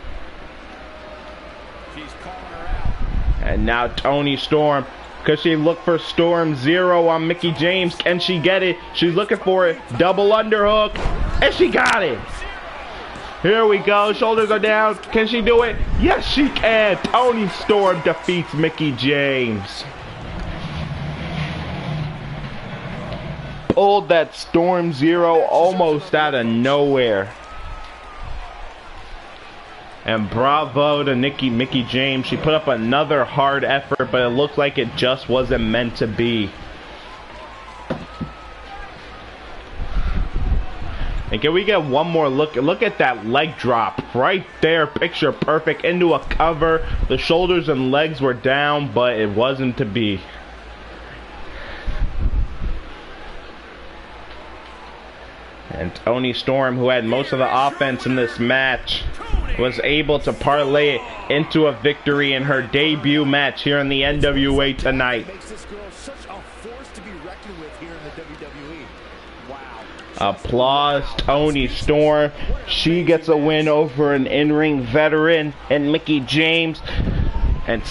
And now Toni Storm, because she looked for Storm Zero on Mickey James. Can she get it? She's looking for it. Double underhook. And she got it. Here we go. Shoulders are down. Can she do it? Yes, she can. Toni Storm defeats Mickey James. Pulled that Storm Zero almost out of nowhere. And bravo to Mickey James. She put up another hard effort, but it looked like it just wasn't meant to be. And can we get one more look? Look at that leg drop right there. Picture perfect into a cover. The shoulders and legs were down, but it wasn't to be. And Toni Storm, who had most of the offense in this match, was able to parlay it into a victory in her debut match here in the NWA tonight. Applause, Toni Storm. She gets a win over an in-ring veteran and Mickey James. And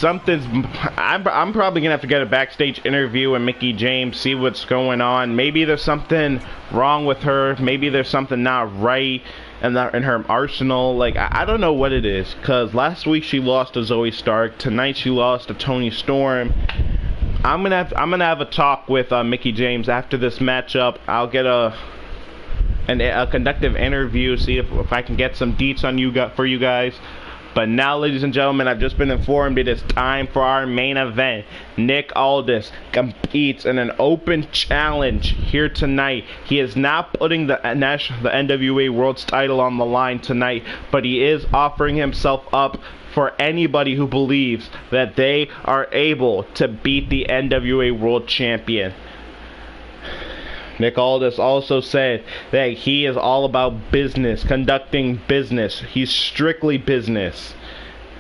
I'm probably gonna have to get a backstage interview with Mickey James, see what's going on. Maybe there's something wrong with her. Maybe there's something not right in her arsenal. Like, I don't know what it is. Cause last week she lost to Zoe Stark. Tonight she lost to Toni Storm. I'm gonna have a talk with Mickey James after this matchup. I'll get a conductive interview, see if I can get some deets on for you guys. But now, ladies and gentlemen, I've just been informed it is time for our main event. Nick Aldis competes in an open challenge here tonight. He is not putting the NWA World's title on the line tonight, but he is offering himself up for anybody who believes that they are able to beat the NWA World Champion. Nick Aldis also said that he is all about business, conducting business. He's strictly business.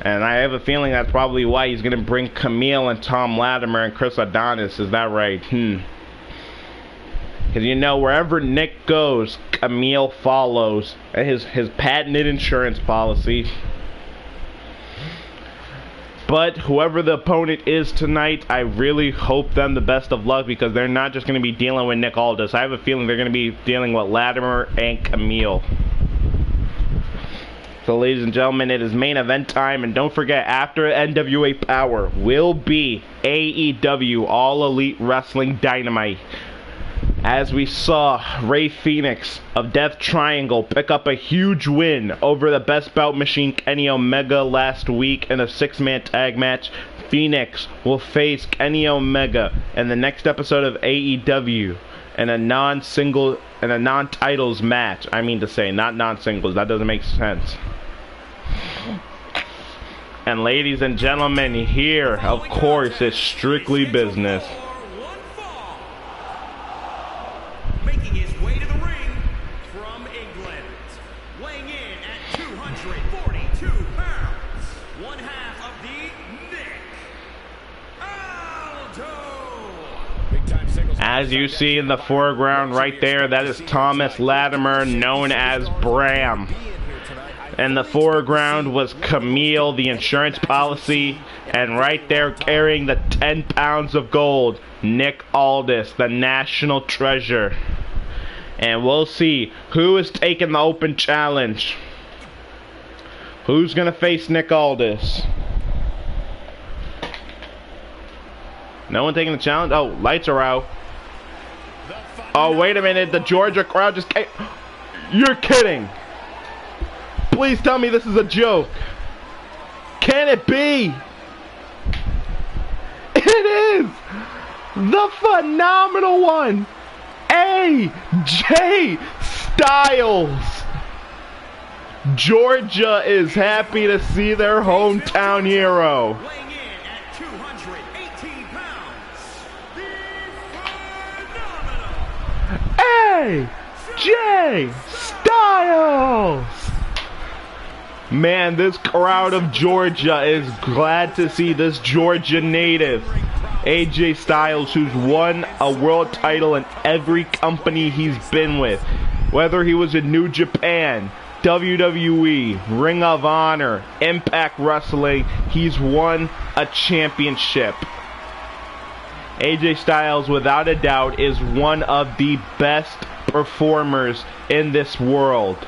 And I have a feeling that's probably why he's going to bring Camille and Tom Latimer and Chris Adonis. Is that right? Because, you know, wherever Nick goes, Camille follows. His patented insurance policy. But whoever the opponent is tonight, I really hope them the best of luck, because they're not just going to be dealing with Nick Aldis. I have a feeling they're going to be dealing with Latimer and Camille. So, ladies and gentlemen, it is main event time. And don't forget, after NWA Power will be AEW All Elite Wrestling Dynamite. As we saw Ray Phoenix of Death Triangle pick up a huge win over the Best Bout Machine Kenny Omega last week in a 6-man tag match. Phoenix will face Kenny Omega in the next episode of AEW in a non-titles match. I mean to say, not non-singles. That doesn't make sense. And ladies and gentlemen, here, of course, is strictly business. Making his way to the ring from England, weighing in at 242 pounds, one half of the Nick Aldo. As you see in the foreground right there, that is Thomas Latimer, known as Bram. In the foreground was Camille, the insurance policy, and right there carrying the 10 pounds of gold, Nick Aldis, the national treasure. And we'll see who is taking the open challenge. Who's gonna face Nick Aldis? No one taking the challenge? Oh, lights are out. Oh, wait a minute. The Georgia crowd just came. You're kidding. Please tell me this is a joke. Can it be? It is. The phenomenal one. AJ Styles. Georgia is happy to see their hometown hero. Weighing in at 218 pounds, the phenomenal AJ Styles. Man, this crowd of Georgia is glad to see this Georgia native, AJ Styles, who's won a world title in every company he's been with. Whether he was in New Japan, WWE, Ring of Honor, Impact Wrestling, he's won a championship. AJ Styles, without a doubt, is one of the best performers in this world.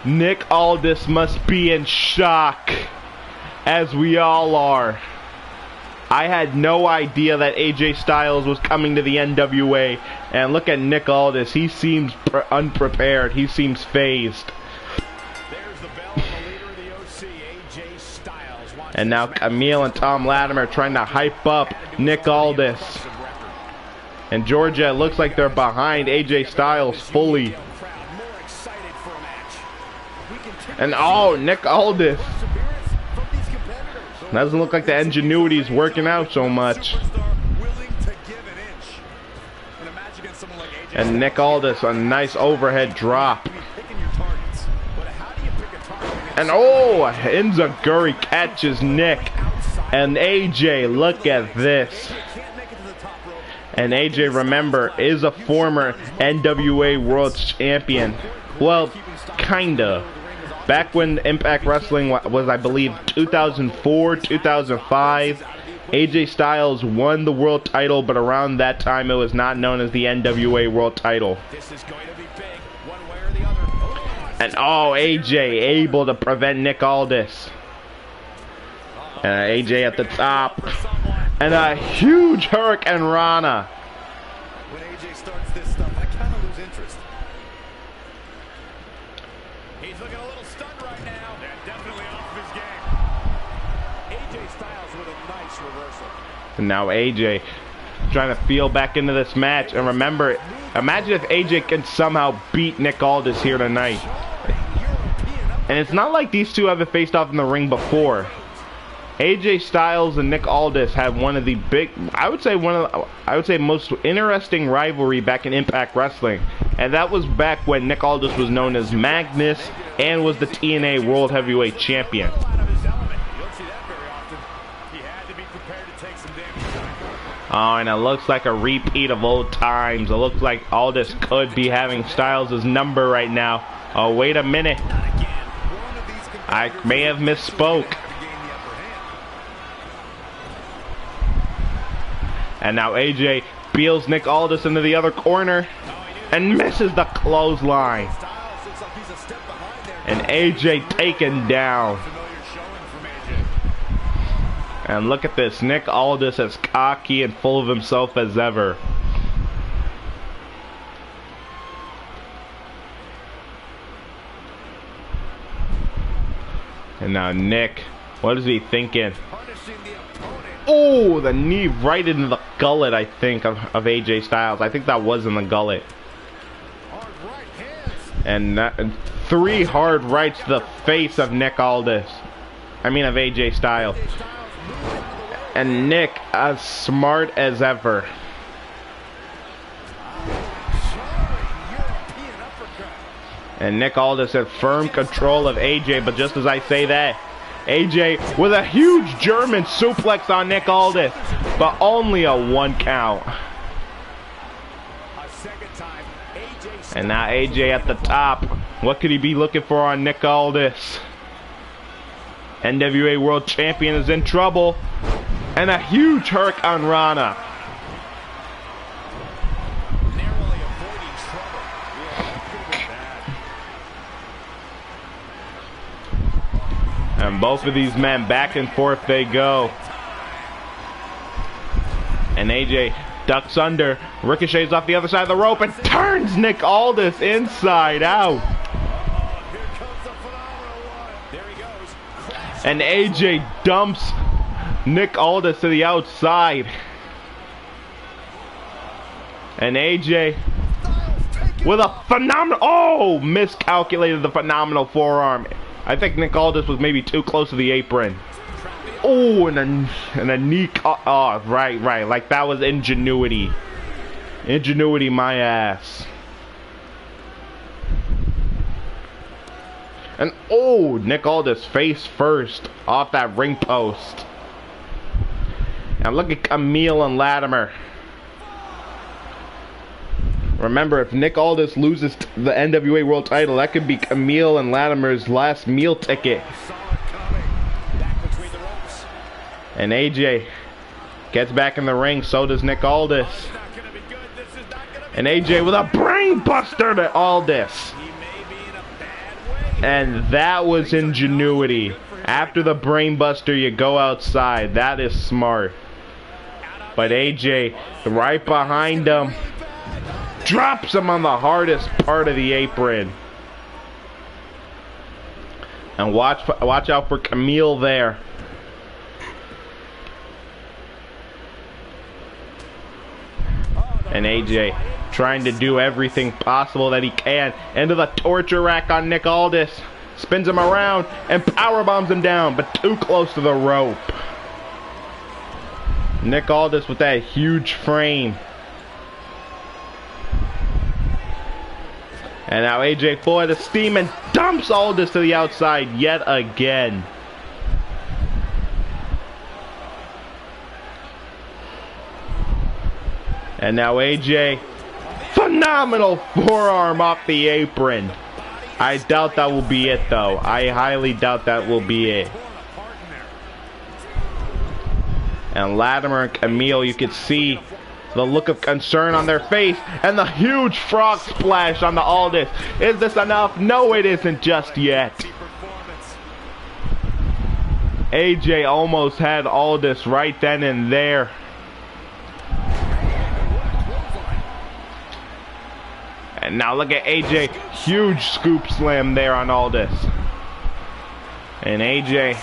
Nick Aldis must be in shock, as we all are. I had no idea that AJ Styles was coming to the NWA, and look at Nick Aldis. He seems unprepared. He seems phased. There's the bell on the leader of the OC, AJ Styles. And now Camille and Tom Latimer trying to hype up Nick Aldis. And Georgia, it looks like they're behind AJ Styles fully. And oh, Nick Aldis. Doesn't look like the ingenuity is working out so much. And Nick Aldis, a nice overhead drop. And oh, Enziguri catches Nick. And AJ, look at this. And AJ, remember, is a former NWA World Champion. Well, kinda. Back when Impact Wrestling was, I believe, 2004, 2005, AJ Styles won the world title, but around that time it was not known as the NWA World title. And oh, AJ able to prevent Nick Aldis. And AJ at the top. And a huge Hurricane Rana. When AJ starts this stuff, I kind of lose interest. He's looking a little stunned right now. Yeah, definitely off his game. AJ Styles with a nice reversal. And now AJ trying to feel back into this match. And remember, imagine if AJ can somehow beat Nick Aldis here tonight. And it's not like these two haven't faced off in the ring before. AJ Styles and Nick Aldis had one of the big, I would say most interesting rivalry back in Impact Wrestling. And that was back when Nick Aldis was known as Magnus and was the TNA World Heavyweight Champion. Oh, and it looks like a repeat of old times. It looks like Aldis could be having Styles' number right now. Oh, wait a minute. I may have misspoke. And now AJ peels Nick Aldis into the other corner and misses the clothesline. And AJ taken down. And look at this, Nick Aldis as cocky and full of himself as ever. And now Nick, what is he thinking? Oh, the knee right into the gullet, I think, of AJ Styles. I think that was in the gullet. And 3 hard rights to the face of Nick Aldis. I mean, of AJ Styles. And Nick, as smart as ever. And Nick Aldis had firm control of AJ, but just as I say that, AJ with a huge German suplex on Nick Aldis, but only a 1 count. And now AJ at the top. What could he be looking for on Nick Aldis? NWA World Champion is in trouble. And a huge Hurricane Rana. Narrowly avoiding trouble. Yeah, And both of these men back and forth they go. And AJ ducks under, ricochets off the other side of the rope, and turns Nick Aldis inside out. here comes the phenomenal one. There he goes. And AJ dumps Nick Aldis to the outside. And AJ with a phenomenal, oh, miscalculated the phenomenal forearm. I think Nick Aldis was maybe too close to the apron. Oh, and a knee, oh, right, like that was ingenuity. Ingenuity, my ass. And oh, Nick Aldis face first off that ring post. And look at Camille and Latimer. Remember, if Nick Aldis loses the NWA World title, that could be Camille and Latimer's last meal ticket. And AJ gets back in the ring, so does Nick Aldis. And AJ with a brain buster to Aldis. And that was ingenuity. After the brain buster, you go outside. That is smart. But AJ, right behind him, drops him on the hardest part of the apron. And watch out for Camille there. And AJ trying to do everything possible that he can. Into the torture rack on Nick Aldis. Spins him around and power bombs him down, but too close to the rope. Nick Aldis with that huge frame. And now AJ full of steam and dumps Aldis to the outside yet again. And now AJ, phenomenal forearm off the apron. I doubt that will be it though. I highly doubt that will be it. And Latimer and Camille, you can see the look of concern on their face and the huge frog splash on the Aldis. Is this enough? No, it isn't just yet. AJ almost had Aldis right then and there. And now look at AJ, huge scoop slam there on Aldis. And AJ,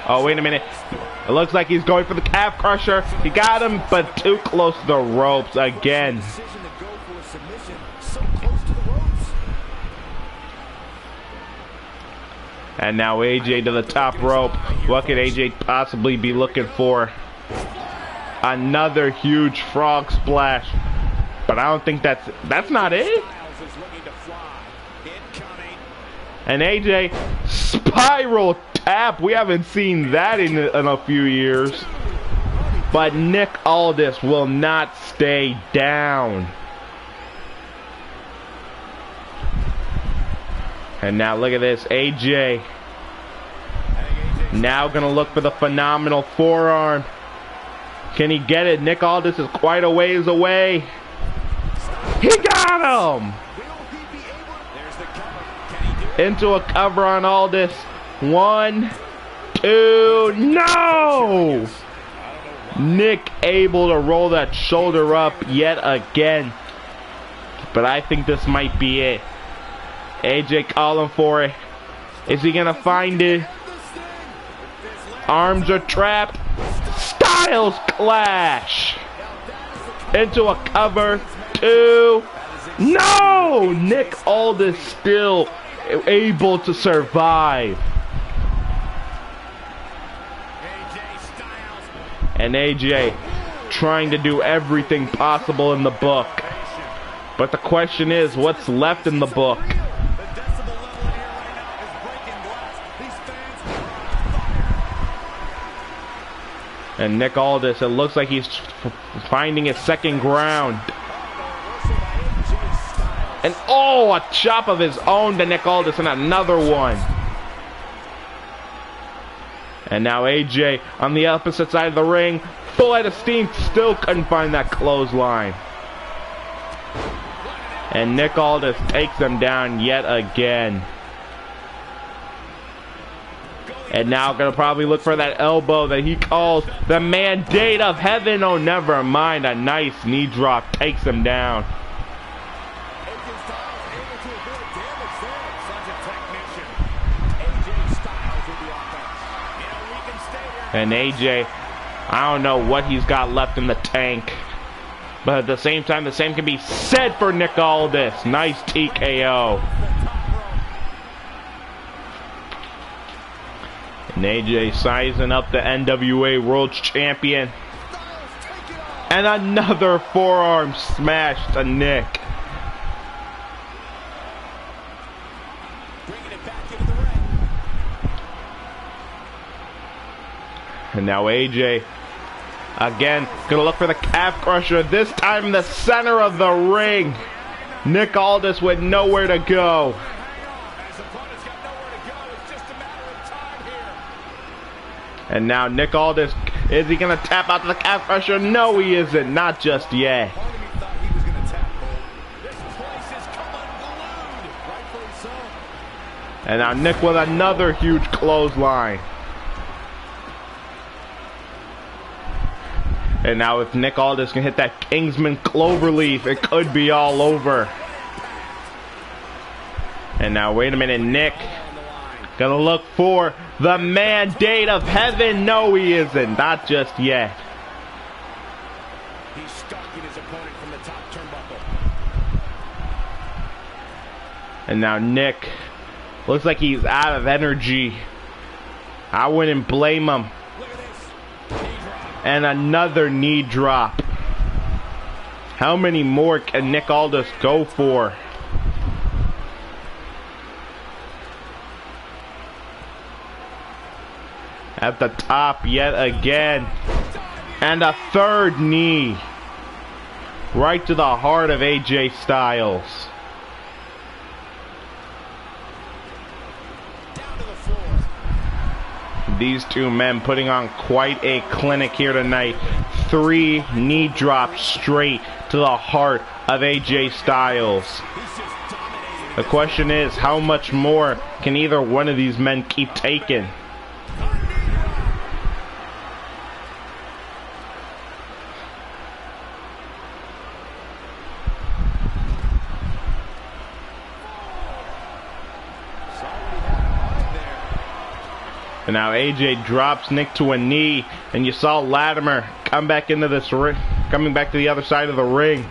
oh wait a minute, it looks like he's going for the calf crusher. He got him, but too close to the ropes again. And now AJ to the top rope. What could AJ possibly be looking for? Another huge frog splash. But I don't think that's not it. And AJ, spiral tap. We haven't seen that in a few years. But Nick Aldis will not stay down. And now look at this. AJ now going to look for the phenomenal forearm. Can he get it? Nick Aldis is quite a ways away. He got him! Into a cover on Aldis. 1, 2, no! Nick able to roll that shoulder up yet again. But I think this might be it. AJ calling for it. Is he gonna find it? Arms are trapped. Styles clash. Into a cover. 2. No! Nick Aldis still able to survive. And AJ trying to do everything possible in the book. But the question is, what's left in the book? And Nick Aldis, it looks like he's finding his second ground. And oh, a chop of his own to Nick Aldis and another one. And now AJ on the opposite side of the ring. Full head of steam, still couldn't find that clothesline. And Nick Aldis takes him down yet again. And now gonna probably look for that elbow that he calls the mandate of heaven. Oh, never mind. A nice knee drop takes him down. And AJ, I don't know what he's got left in the tank. But at the same time, the same can be said for Nick Aldis. Nice TKO. And AJ sizing up the NWA World Champion. And another forearm smash to Nick. And now AJ, again, gonna look for the calf crusher, this time in the center of the ring. Nick Aldis with nowhere to go. And now Nick Aldis, is he gonna tap out to the calf crusher? No, he isn't, not just yet. And now Nick with another huge clothesline. And now if Nick Aldis can hit that Kingsman Cloverleaf, it could be all over. And now wait a minute, Nick gonna look for the mandate of heaven. No, he isn't, not just yet. He's stalking his opponent from the top turnbuckle. And now Nick looks like he's out of energy. I wouldn't blame him. And another knee drop. How many more can Nick Aldis go for? At the top yet again. And a third knee. Right to the heart of AJ Styles. These two men putting on quite a clinic here tonight. 3 knee drops straight to the heart of AJ Styles. The question is, how much more can either one of these men keep taking? And now AJ drops Nick to a knee, and you saw Latimer come back into this ring, coming back to the other side of the ring.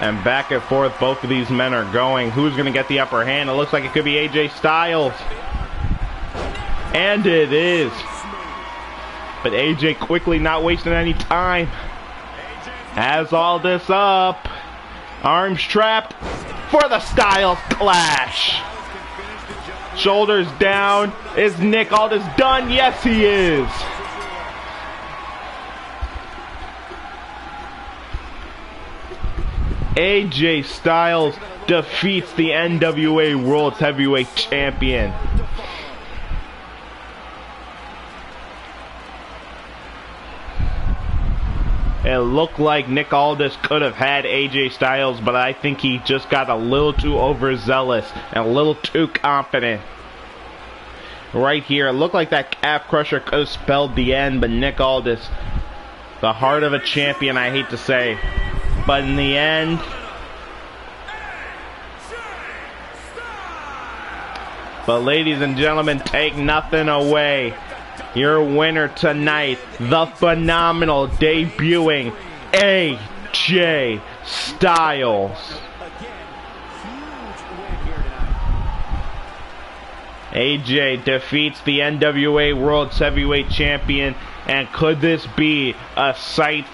And back and forth, both of these men are going. Who's going to get the upper hand? It looks like it could be AJ Styles. And it is. But AJ quickly not wasting any time. Has all this up. Arms trapped for the Styles Clash. Shoulders down. Is Nick Aldis done? Yes, he is. AJ Styles defeats the NWA World Heavyweight Champion. It looked like Nick Aldis could have had AJ Styles, but I think he just got a little too overzealous and a little too confident. Right here, it looked like that calf crusher could have spelled the end, but Nick Aldis, the heart of a champion, I hate to say. But in the end, but ladies and gentlemen, take nothing away. Your winner tonight, the phenomenal debuting AJ Styles. AJ defeats the NWA World Heavyweight Champion, and could this be a sight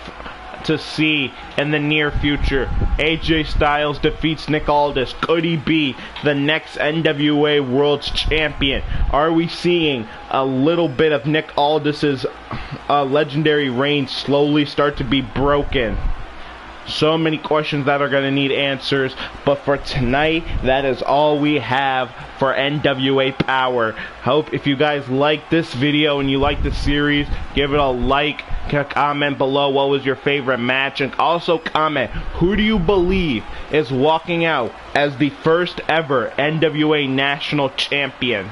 to see in the near future? AJ Styles defeats Nick Aldis. Could he be the next NWA World Champion? Are we seeing a little bit of Nick Aldis's legendary reign slowly start to be broken? So many questions that are going to need answers. But for tonight, that is all we have for NWA Power. Hope if you guys like this video and you like the series, give it a like, comment below what was your favorite match, and also comment who do you believe is walking out as the first ever NWA National Champion.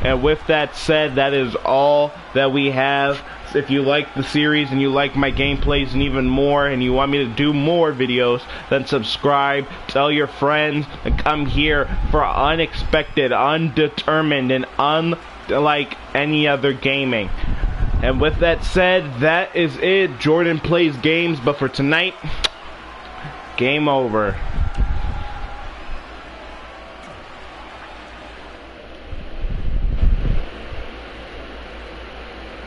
And with that said, that is all that we have. If you like the series and you like my gameplays and even more, and you want me to do more videos, then subscribe, tell your friends, and come here for unexpected, undetermined, and unlike any other gaming. And with that said, that is it. Jordan plays games, but for tonight, game over.